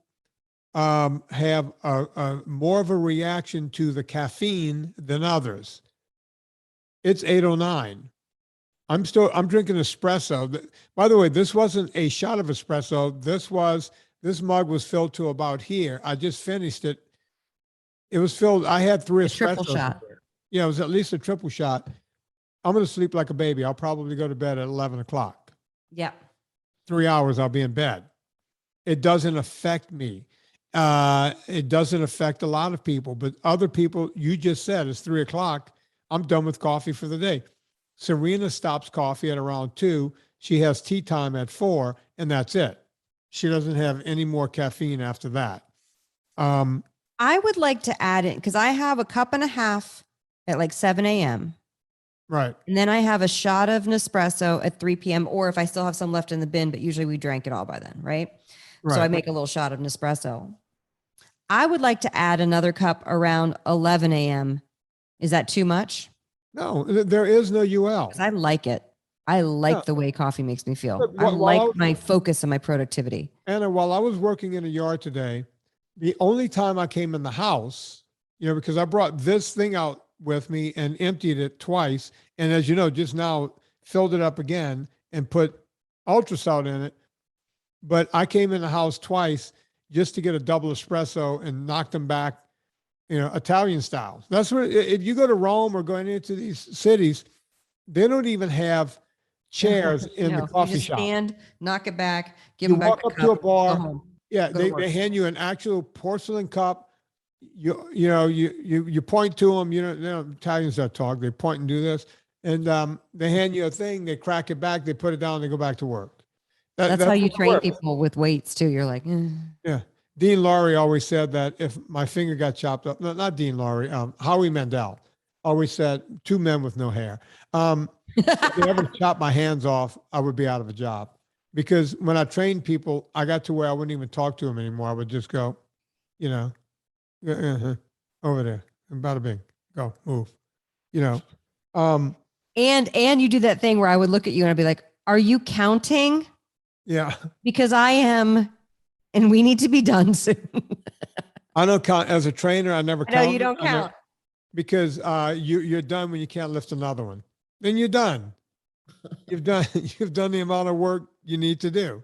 have a more of a reaction to the caffeine than others. It's 8:09. I'm drinking espresso. By the way, this wasn't a shot of espresso. This mug was filled to about here. I just finished it. It was filled. I had 3 espressos. Triple shot. Yeah, it was at least a triple shot. I'm going to sleep like a baby. I'll probably go to bed at 11 o'clock. Yeah. 3 hours, I'll be in bed. It doesn't affect me. It doesn't affect a lot of people, but other people, you just said it's 3 o'clock. I'm done with coffee for the day. Serena stops coffee at around 2. She has tea time at 4, and that's it. She doesn't have any more caffeine after that. I would like to add in, because I have a cup and a half at like 7 a.m. Right. And then I have a shot of Nespresso at 3 p.m. Or if I still have some left in the bin, but usually we drank it all by then, right? So I make a little shot of Nespresso. I would like to add another cup around 11 a.m. Is that too much? No, there is no UL. I like it. I like the way coffee makes me feel. I like my focus and my productivity. Anna, while I was working in a yard today, the only time I came in the house, because I brought this thing out with me and emptied it twice. And as you know, just now filled it up again and put ultrasalt in it. But I came in the house twice just to get a double espresso and knock them back, Italian style. That's what, if you go to Rome or going into these cities, they don't even have chairs in the coffee shop. Stand, knock it back, give them back. You walk up to a bar. Yeah, they hand you an actual porcelain cup. You point to them. Italians don't talk. They point and do this, and they hand you a thing. They crack it back. They put it down. They go back to work. That's how you train people with weights too. You're like, yeah. Dean Laurie always said that if my finger got chopped up, no, not Dean Laurie, Howie Mandel always said, 2 men with no hair. If they ever chopped my hands off, I would be out of a job. Because when I trained people, I got to where I wouldn't even talk to them anymore. I would just go, over there, bada bing, go, move, And you do that thing where I would look at you and I'd be like, are you counting? Yeah. Because I am, and we need to be done soon. I don't count as a trainer. I never count. No, you don't count. Because you're done when you can't lift another one. Then you're done. You've done the amount of work you need to do.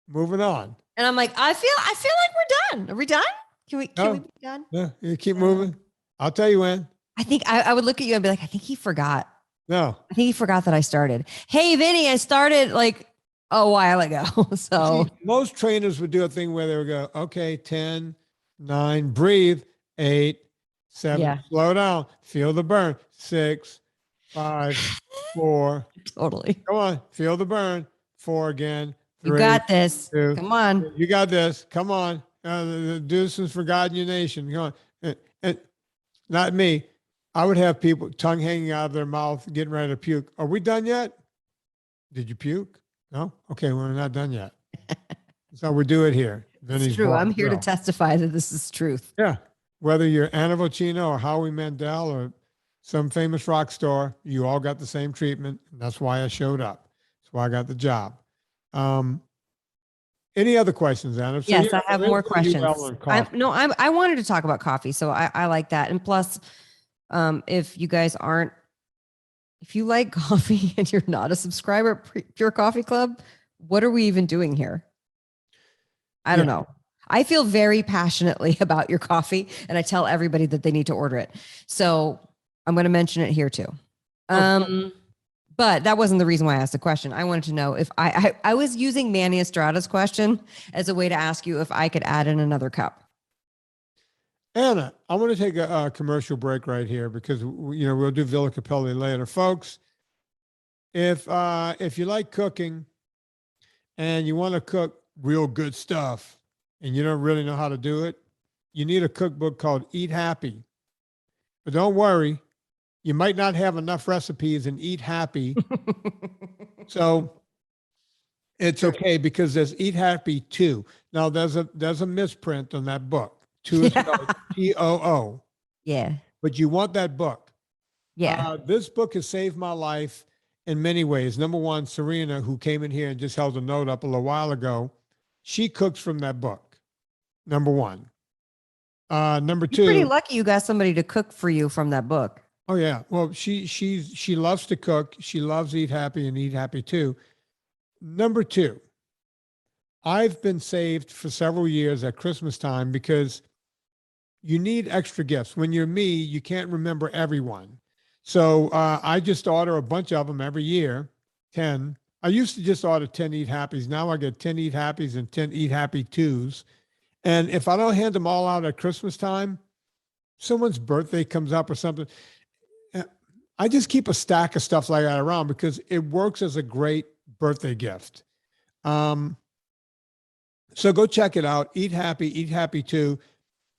Moving on. And I'm like, I feel like we're done. Are we done? Can we be done? Yeah, you keep moving. I'll tell you when. I think I would look at you and be like, I think he forgot. No. I think he forgot that I started. Hey, Vinnie, I started like a while ago. So see, most trainers would do a thing where they would go, okay, 10, 9, breathe, 8, 7, slow down, feel the burn, 6, 5, 4. Totally. Come on, feel the burn. 4 again. 3, you got this. 2, come on. You got this. Come on. Do this is for God and your nation. Come on. And not me. I would have people tongue hanging out of their mouth, getting ready to puke. Are we done yet? Did you puke? No? Okay, we're not done yet. So we do it here. It's true. I'm here to testify that this is truth. Yeah. Whether you're Anna Vocino or Howie Mandel or some famous rock star, you all got the same treatment. And that's why I showed up. That's why I got the job. Any other questions, Anna? So yes, I have more questions. I wanted to talk about coffee, so I like that. And plus, if you guys if you like coffee and you're not a subscriber at Pure Coffee Club, what are we even doing here? I don't know. I feel very passionately about your coffee, and I tell everybody that they need to order it. So I'm going to mention it here too. But that wasn't the reason why I asked the question. I wanted to know if I was using Manny Estrada's question as a way to ask you if I could add in another cup. Anna, I want to take a commercial break right here because we'll do Villa Cappelli later, folks. If you like cooking and you want to cook real good stuff and you don't really know how to do it, you need a cookbook called Eat Happy. But don't worry. You might not have enough recipes in Eat Happy. So It's okay because there's Eat Happy 2. Now there's a misprint on that book. 2 is spelled TOO, Yeah. but you want that book. Yeah. This book has saved my life in many ways. Number one, Serena, who came in here and just held a note up a little while ago, she cooks from that book. Number one. Number You're pretty two. lucky you got somebody to cook for you from that book. Oh yeah. Well, she loves to cook. She loves Eat Happy and Eat Happy too. Number two, I've been saved for several years at Christmas time because you need extra gifts. When you're me, you can't remember everyone. So I just order a bunch of them every year, 10. I used to just order 10 Eat Happies. Now I get 10 Eat Happies and 10 Eat Happy 2s. And if I don't hand them all out at Christmas time, someone's birthday comes up or something, I just keep a stack of stuff like that around because it works as a great birthday gift. So go check it out. Eat Happy 2.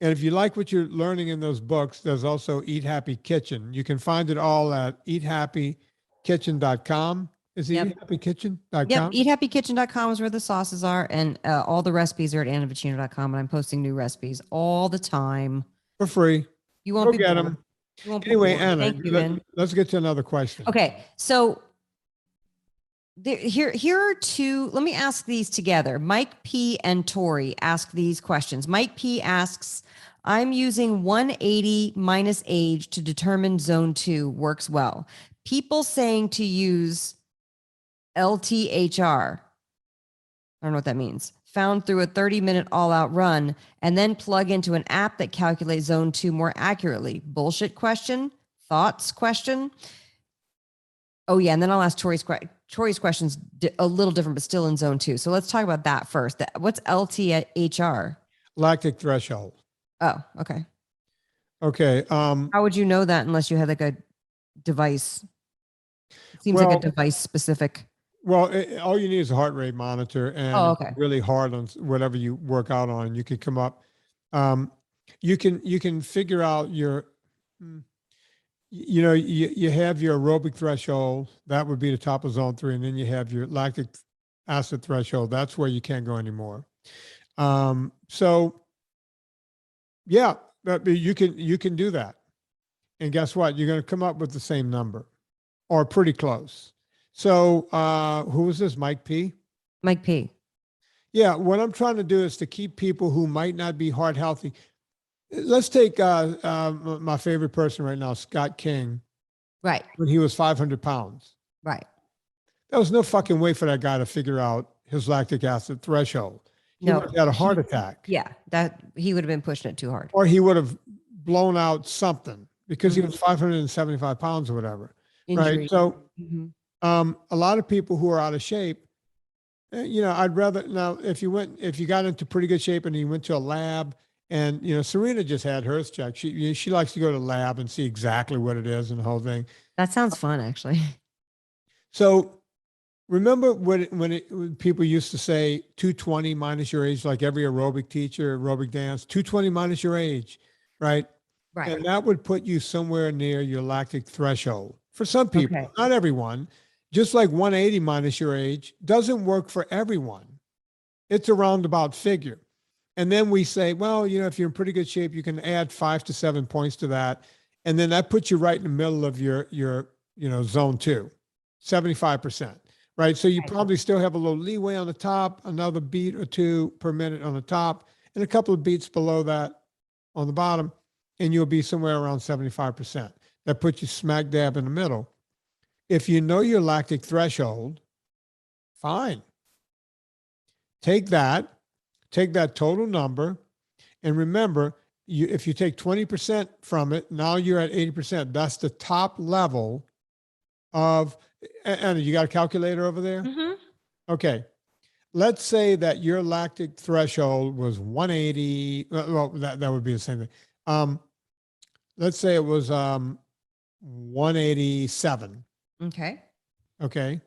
And if you like what you're learning in those books, there's also Eat Happy Kitchen. You can find it all at eathappykitchen.com. Is it eathappykitchen.com? Yep. Eathappykitchen.com is where the sauces are. And all the recipes are at annavicino.com. And I'm posting new recipes all the time. For free. You won't be get bored. them. You won't be Anyway, bored. Anna, Thank you, Vin. let's get to another question. Okay. So here are two. Let me ask these together. Mike P and Tori ask these questions. Mike P asks, I'm using 180 minus age to determine zone 2 works well. People saying to use LTHR. I don't know what that means. Found through a 30-minute all-out run and then plug into an app that calculates zone 2 more accurately. Bullshit question? Thoughts question? Oh yeah, and then I'll ask Tori's questions a little different, but still in zone 2. So let's talk about that first. What's LTHR? Lactic threshold. Oh, okay. Okay. How would you know that unless you had like a device? It seems like a device specific. Well, all you need is a heart rate monitor and really hard on whatever you work out on. You can come up. You can figure out your, you have your aerobic threshold. That would be the top of zone 3. And then you have your lactic acid threshold. That's where you can't go anymore. So yeah, you can do that. And guess what? You're going to come up with the same number or pretty close. So who was this? Mike P? Mike P. Yeah. What I'm trying to do is to keep people who might not be heart healthy. Let's take my favorite person right now, Scott King. Right. When he was 500 pounds. Right. There was no fucking way for that guy to figure out his lactic acid threshold. He would have had a heart attack. Yeah. That he would have been pushing it too hard. Or he would have blown out something because he was 575 pounds or whatever. Injury. Right. So a lot of people who are out of shape, I'd rather now if you got into pretty good shape and you went to a lab and, Serena just had hers checked. She likes to go to the lab and see exactly what it is and the whole thing. That sounds fun, actually. So remember when people used to say 220 minus your age, like every aerobic teacher, aerobic dance, 220 minus your age, right? Right. And that would put you somewhere near your lactic threshold. For some people, not everyone, just like 180 minus your age doesn't work for everyone. It's a roundabout figure. And then we say, well, if you're in pretty good shape, you can add 5 to 7 points to that. And then that puts you right in the middle of your zone 2, 75%, right? So you probably still have a little leeway on the top, another beat or 2 per minute on the top, and a couple of beats below that on the bottom, and you'll be somewhere around 75%. That puts you smack dab in the middle. If you know your lactic threshold, fine. Take that total number, and remember, if you take 20% from it, now you're at 80%. That's the top level of, Anna, you got a calculator over there? Mm-hmm. Okay. Let's say that your lactic threshold was 180. Well, that would be the same thing. Let's say it was 187. Okay. Okay.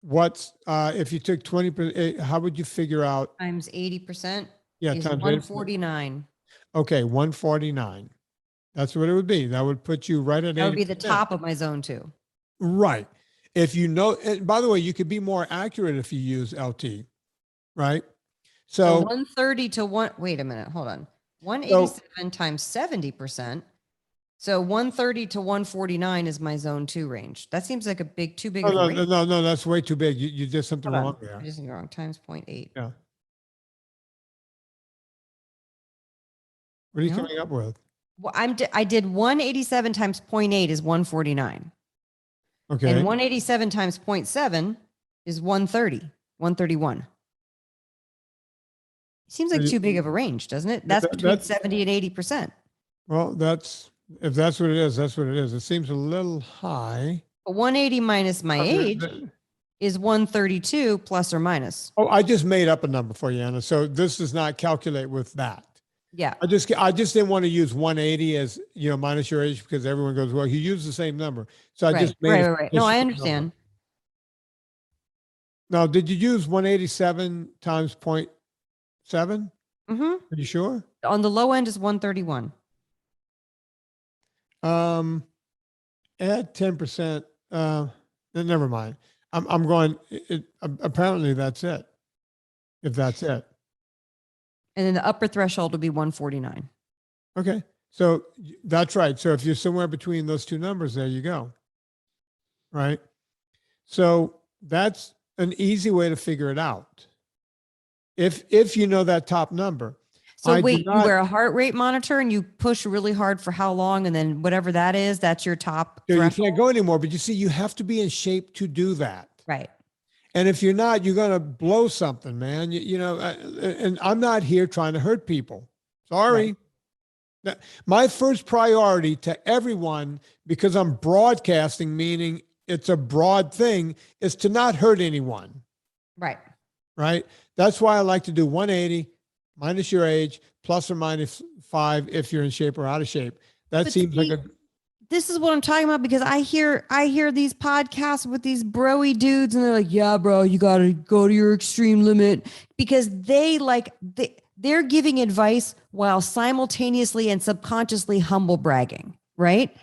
What's if you took 20%? How would you figure out times 80%? Yeah, is times 149. Okay, 149. That's what it would be. That would put you right at 80%. That would be the top of my zone 2. Right. if you know, and by the way, you could be more accurate if you use LT, right? So So 130 to one, wait a minute, hold on. 187 times 70%. So 130 to 149 is my zone 2 range. That seems like too big of a range. no, that's way too big. You did something Hold wrong on. there. I just did wrong. Times 0.8. Yeah. What are you No. coming up with? Well, I did 187 times 0.8 is 149. Okay. And 187 times 0.7 is 130, 131. Seems like too big of a range, doesn't it? That's between 70 and 80%. Well, if that's what it is, that's what it is. It seems a little high. But 180 minus my age is 132 plus or minus. Oh, I just made up a number for you, Anna. So this does not calculate with that. Yeah. I just didn't want to use 180 as, minus your age, because everyone goes, well, you use the same number. So I just made it. Right. No, I understand. Now, did you use 187 times 0.7? Mm-hmm. Are you sure? On the low end is 131. Add 10%. Never mind. I'm going, apparently that's it. If that's it. And then the upper threshold will be 149. Okay. So that's right. So if you're somewhere between those two numbers, there you go. Right. So that's an easy way to figure it out. If you know that top number. So wait, you wear a heart rate monitor and you push really hard for how long, and then whatever that is, that's your top threshold? You can't go anymore, but you see, you have to be in shape to do that. Right. And if you're not, you're going to blow something, man. And I'm not here trying to hurt people. Sorry. Right. My first priority to everyone, because I'm broadcasting, meaning it's a broad thing, is to not hurt anyone. Right. Right. That's why I like to do 180 minus your age, plus or minus 5 if you're in shape or out of shape. That seems like a. This is what I'm talking about, because I hear these podcasts with these broy dudes and they're like, yeah, bro, you got to go to your extreme limit, because they're giving advice while simultaneously and subconsciously humble bragging. Right.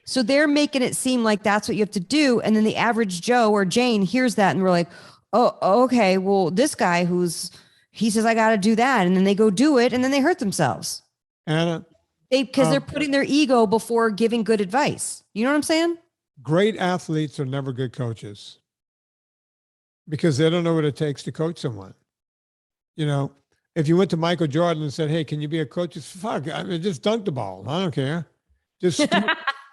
So they're making it seem like that's what you have to do. And then the average Joe or Jane hears that and we're like, oh, okay, well, this guy he says, I got to do that. And then they go do it and then they hurt themselves. Anna. Because they're putting their ego before giving good advice. You know what I'm saying? Great athletes are never good coaches, because they don't know what it takes to coach someone. If you went to Michael Jordan and said, hey, can you be a coach? It's fuck. I mean, just dunk the ball. I don't care. Just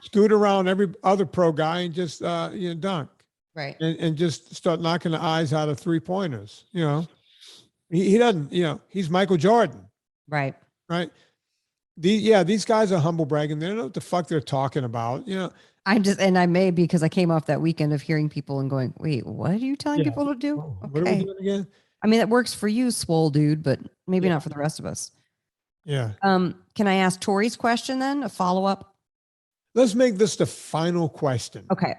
scoot around every other pro guy and just, dunk. Right. And just start knocking the eyes out of 3-pointers. He doesn't, he's Michael Jordan. Right. Right. These guys are humble bragging. They don't know what the fuck they're talking about. And I may, because I came off that weekend of hearing people and going, wait, what are you telling people to do? Okay. What are we doing again? I mean, that works for you, swole dude, but maybe not for the rest of us. Yeah. Can I ask Tori's question then? A follow-up? Let's make this the final question. Okay.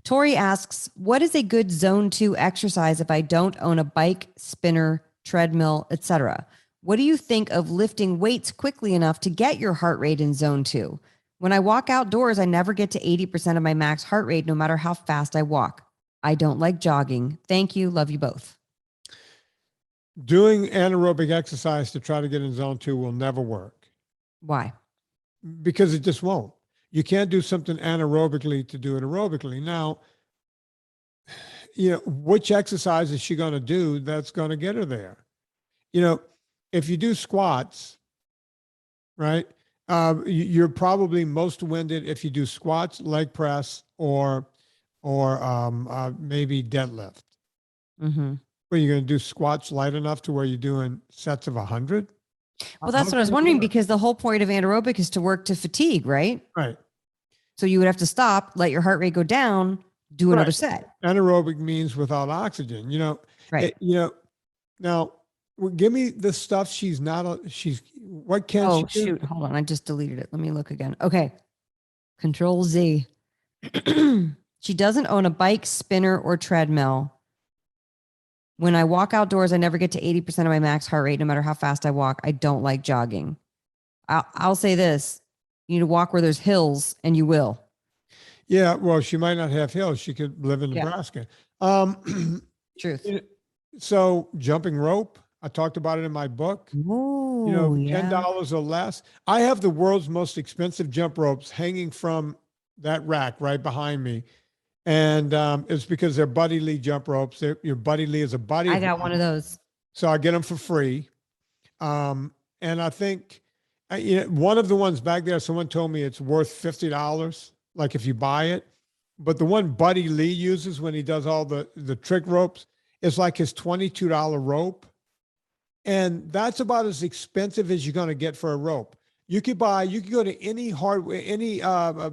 Tori asks, what is a good zone 2 exercise if I don't own a bike, spinner, treadmill, etc.? What do you think of lifting weights quickly enough to get your heart rate in zone 2? When I walk outdoors, I never get to 80% of my max heart rate, no matter how fast I walk. I don't like jogging. Thank you. Love you both. Doing anaerobic exercise to try to get in zone 2 will never work. Why? Because it just won't. You can't do something anaerobically to do it aerobically. Now, which exercise is she going to do that's going to get her there? If you do squats, right, you're probably most winded if you do squats, leg press, or maybe deadlift. Mm-hmm. Well, you're going to do squats light enough to where you're doing sets of 100? Well, that's what I was wondering, because the whole point of anaerobic is to work to fatigue, right? Right. So you would have to stop, let your heart rate go down, do another set. Anaerobic means without oxygen, Right. Now, give me the stuff what can she do? Shoot. Hold on. I just deleted it. Let me look again. Okay. Control Z. She doesn't own a bike, spinner, or treadmill. When I walk outdoors, I never get to 80% of my max heart rate, no matter how fast I walk. I don't like jogging. I'll say this. You need to walk where there's hills, and you will. Yeah, well, she might not have hills. She could live in Yeah. Nebraska. Truth. So jumping rope, I talked about it in my book. Oh, yeah. $10 or less. I have the world's most expensive jump ropes hanging from that rack right behind me. And it's because they're Buddy Lee jump ropes. Your Buddy Lee is a buddy I of got mine. one of those. So I get them for free. And I think one of the ones back there, someone told me it's worth $50, like if you buy it. But the one Buddy Lee uses when he does all the trick ropes is like his $22 rope. And that's about as expensive as you're going to get for a rope. You could go to any hardware, any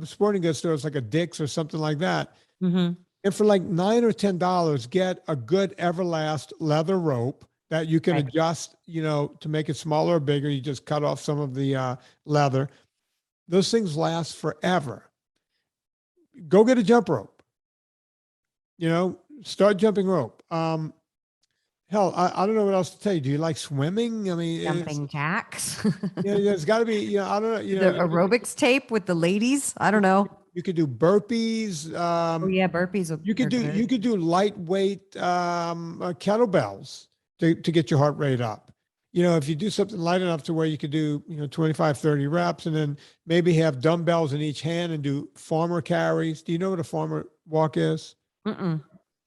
sporting goods stores like a Dick's or something like that. Mm-hmm. And for like $9 or $10, get a good Everlast leather rope that you can Right. adjust, to make it smaller or bigger. You just cut off some of the leather. Those things last forever. Go get a jump rope. Start jumping rope. Hell, I don't know what else to tell you. Do you like swimming? I mean, Jumping jacks. there's got to be, I don't know. The aerobics tape with the ladies. I don't know. You could do burpees. Oh yeah, burpees. You could do lightweight kettlebells to get your heart rate up. If you do something light enough to where you could do 25, 30 reps, and then maybe have dumbbells in each hand and do farmer carries. Do you know what a farmer walk is? Mm-mm.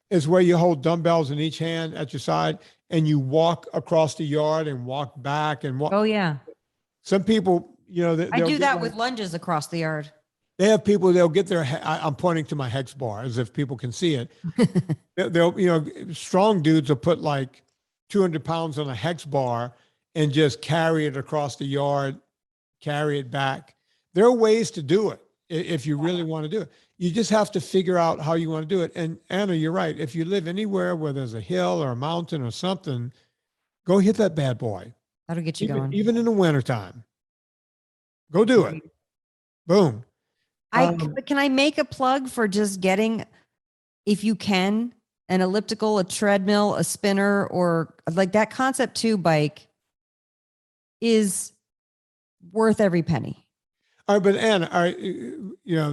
Is where you hold dumbbells in each hand at your side and you walk across the yard and walk back and walk. Oh yeah. Some people, I do that with lunges across the yard. They have people, they'll get their, I'm pointing to my hex bar as if people can see it. They'll, strong dudes will put like 200 pounds on a hex bar and just carry it across the yard, carry it back. There are ways to do it if you really want to do it. You just have to figure out how you want to do it. And Anna, you're right. If you live anywhere where there's a hill or a mountain or something, go hit that bad boy. That'll get you going. Even in the wintertime. Go do it. Boom. Can I make a plug for just getting, if you can, an elliptical, a treadmill, a spinner, or like that Concept 2 bike is worth every penny. All right, but Anna,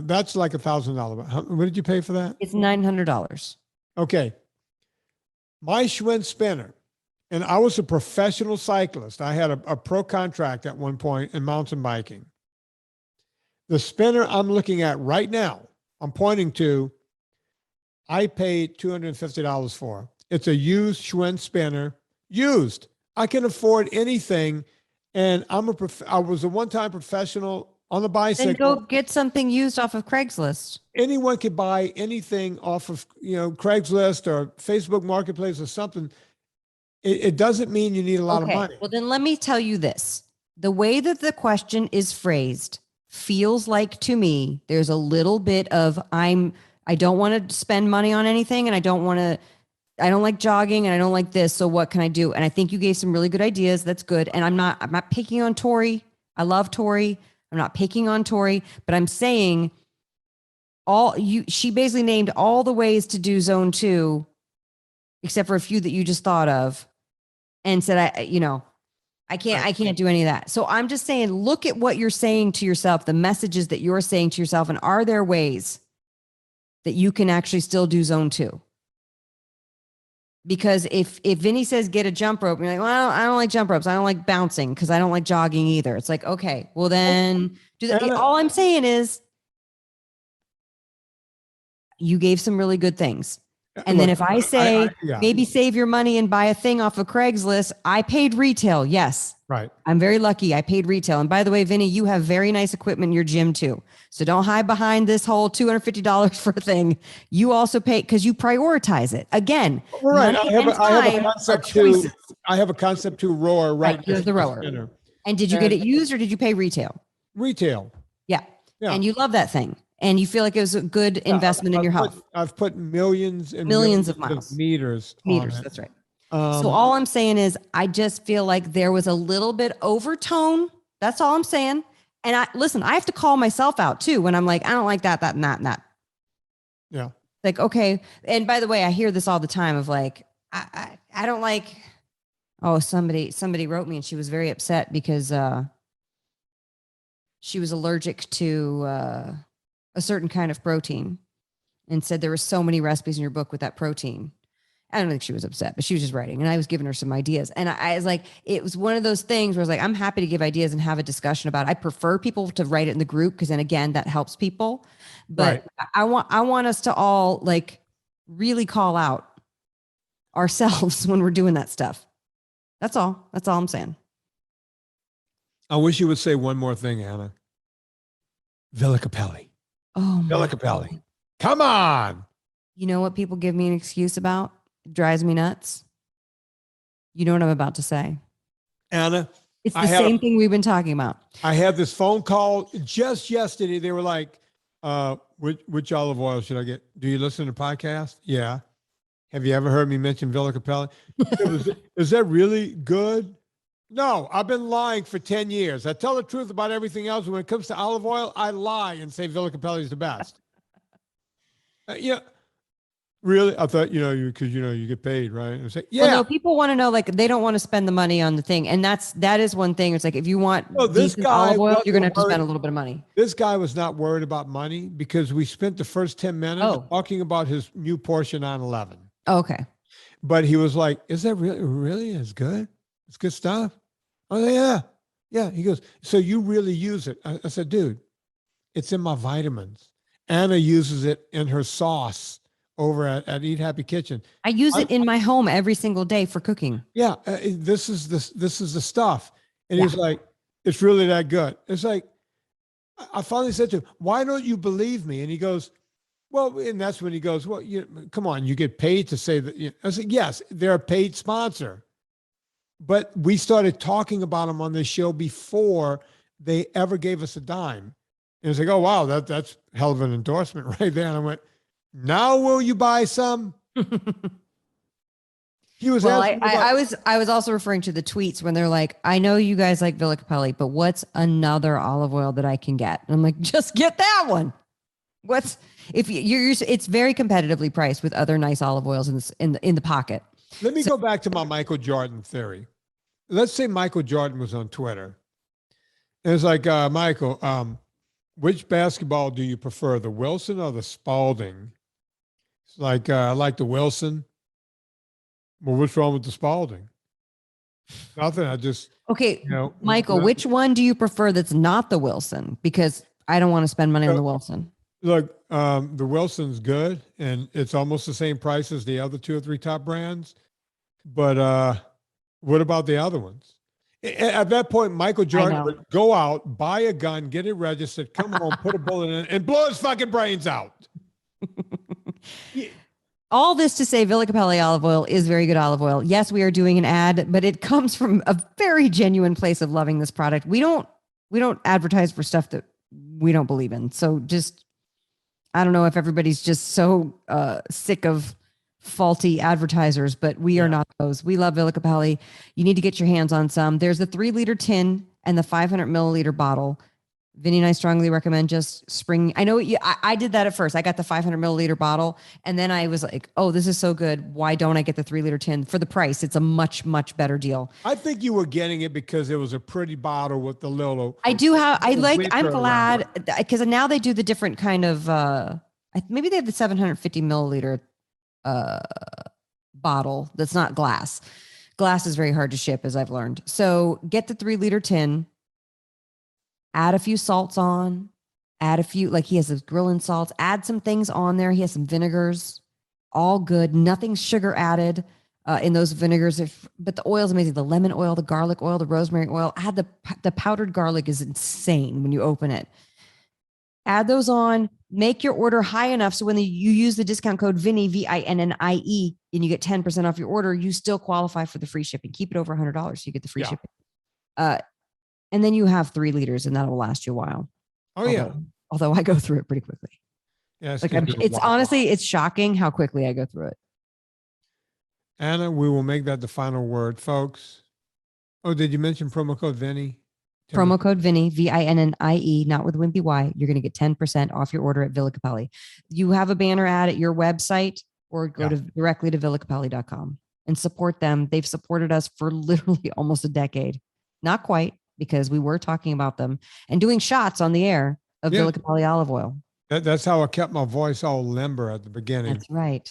that's like $1,000. What did you pay for that? It's $900. Okay. My Schwinn spinner, and I was a professional cyclist. I had a pro contract at one point in mountain biking. The spinner I'm looking at right now, I'm pointing to, I paid $250 for. It's a used Schwinn spinner, used. I can afford anything, and I was a one-time professional on the bicycle. Then go get something used off of Craigslist. Anyone could buy anything off of Craigslist or Facebook Marketplace or something. It doesn't mean you need a lot of money. Well, then let me tell you this. The way that the question is phrased feels like to me, there's a little bit of I don't want to spend money on anything, and I don't like jogging, and I don't like this. So what can I do? And I think you gave some really good ideas. That's good. And I'm not picking on Tori. I love Tori. I'm not picking on Tori, but I'm saying she basically named all the ways to do zone 2, except for a few that you just thought of, and said, I can't do any of that. So I'm just saying, look at what you're saying to yourself, the messages that you're saying to yourself, and are there ways that you can actually still do zone 2? Because if Vinnie says get a jump rope, and you're like, well, I don't like jump ropes. I don't like bouncing because I don't like jogging either. It's like, okay, well then do that. All I'm saying is you gave some really good things. And then if I say maybe save your money and buy a thing off of Craigslist, I paid retail. Yes. Right. I'm very lucky. I paid retail. And by the way, Vinnie, you have very nice equipment in your gym too. So don't hide behind this whole $250 for a thing. You also pay because you prioritize it. Again, right. I have a Concept 2 rower right here's the rower. Spinner. And did you get it used or did you pay retail? Retail. Yeah. And you love that thing. And you feel like it was a good investment in your health. I've put millions and millions of miles. Meters. That's right. So all I'm saying is I just feel like there was a little bit overtone. That's all I'm saying. And I have to call myself out too when I'm like, I don't like that, and that. Yeah. Like, okay. And by the way, I hear this all the time of like, I don't like, somebody wrote me and she was very upset because she was allergic to a certain kind of protein and said there were so many recipes in your book with that protein. I don't think she was upset, but she was just writing, and I was giving her some ideas. And I was like, it was one of those things where I was like, I'm happy to give ideas and have a discussion about it. I prefer people to write it in the group because then again, that helps people. But right. I want us to all like really call out ourselves when we're doing that stuff. That's all. That's all I'm saying. I wish you would say one more thing, Anna. Villa Cappelli. Oh, Villa Cappelli. Come on. You know what people give me an excuse about? It drives me nuts. You know what I'm about to say. Anna. It's the same thing we've been talking about. I had this phone call just yesterday. They were like, which olive oil should I get? Do you listen to podcasts? Yeah. Have you ever heard me mention Villa Cappelli? Is that really good? No, I've been lying for 10 years. I tell the truth about everything else. When it comes to olive oil, I lie and say Villa Cappelli is the best. Yeah. Really? I thought, because, you get paid, right? And say, yeah. Well, no, people want to know, like, they don't want to spend the money on the thing. And that is one thing. It's like, if you want decent olive oil, you're going to have to spend a little bit of money. This guy was not worried about money because we spent the first 10 minutes talking about his new Porsche 911. Oh, okay. But he was like, is that really as good? It's good stuff. Oh, yeah. Yeah. He goes, so you really use it? I said, dude, it's in my vitamins. Anna uses it in her sauce over at Eat Happy Kitchen. I use it in my home every single day for cooking. Yeah. This is the stuff. And he's like, it's really that good. It's like, I finally said to him, why don't you believe me? And he goes, well, and that's when he goes, well, come on, you get paid to say that. I said, yes, they're a paid sponsor. But we started talking about them on this show before they ever gave us a dime. And it's like, oh, wow, that's hell of an endorsement right there. And I went, now will you buy some? He was. Well, I was also referring to the tweets when they're like, I know you guys like Villa Cappelli, but what's another olive oil that I can get? And I'm like, just get that one. It's very competitively priced with other nice olive oils in the pocket. Let me go back to my Michael Jordan theory. Let's say Michael Jordan was on Twitter. And it's like, Michael, which basketball do you prefer, the Wilson or the Spalding? It's like, I like the Wilson. Well, what's wrong with the Spalding? Nothing. I just. Okay, Michael, which one do you prefer that's not the Wilson? Because I don't want to spend money on the Wilson. Look, the Wilson's good, and it's almost the same price as the other 2 or 3 top brands. But what about the other ones? At that point, Michael Jordan would go out, buy a gun, get it registered, come home, put a bullet in it, and blow his fucking brains out. All this to say, Villa Cappelli olive oil is very good olive oil. Yes, we are doing an ad, but it comes from a very genuine place of loving this product. We don't advertise for stuff that we don't believe in. So just, I don't know if everybody's just so sick of faulty advertisers, but we are not those. We love Villa Cappelli. You need to get your hands on some. There's the 3-liter tin and the 500 milliliter bottle. Vinnie and I strongly recommend just spring. I know I did that at first. I got the 500 milliliter bottle, and then I was like, oh, this is so good. Why don't I get the 3-liter tin for the price? It's a much, much better deal. I think you were getting it because it was a pretty bottle with the little. I'm glad because now they do the different kind of, maybe they have the 750 milliliter bottle that's not glass. Glass is very hard to ship, as I've learned. So get the 3-liter tin. Add a few salts on, he has those grilling salts, add some things on there. He has some vinegars, all good. Nothing sugar added in those vinegars. But the oil is amazing. The lemon oil, the garlic oil, the rosemary oil. Add the powdered garlic is insane when you open it. Add those on, make your order high enough. So when you use the discount code Vinnie, VINNIE, and you get 10% off your order, you still qualify for the free shipping. Keep it over $100. So you get the free shipping. And then you have 3 liters, and that will last you a while. Although I go through it pretty quickly. Yes, it's shocking how quickly I go through it. Anna, we will make that the final word, folks. Oh, did you mention promo code Vinnie? Promo code Vinnie, VINNIE, not with Wimpy Y. You're going to get 10% off your order at Villa Cappelli. You have a banner ad at your website, or go directly to villacappelli.com and support them. They've supported us for literally almost a decade. Not quite, because we were talking about them and doing shots on the air of Villa Cappelli olive oil. That's how I kept my voice all limber at the beginning. That's right.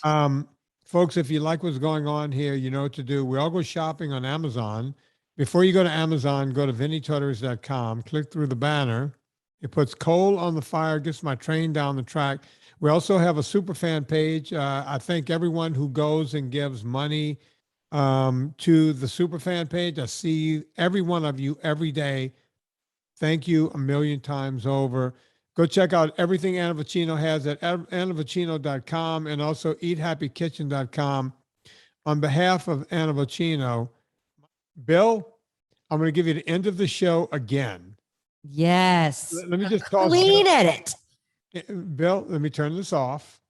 Folks, if you like what's going on here, you know what to do. We all go shopping on Amazon. Before you go to Amazon, go to VinnieTortorich.com, click through the banner. It puts coal on the fire, gets my train down the track. We also have a superfan page. I thank everyone who goes and gives money to the superfan page. I see every one of you every day. Thank you a million times over. Go check out everything Anna Vocino has at annavocino.com and also eathappykitchen.com. On behalf of Anna Vocino, Bill, I'm going to give you the end of the show again. Yes. Let me just toss Clean edit. Bill, let me turn this off.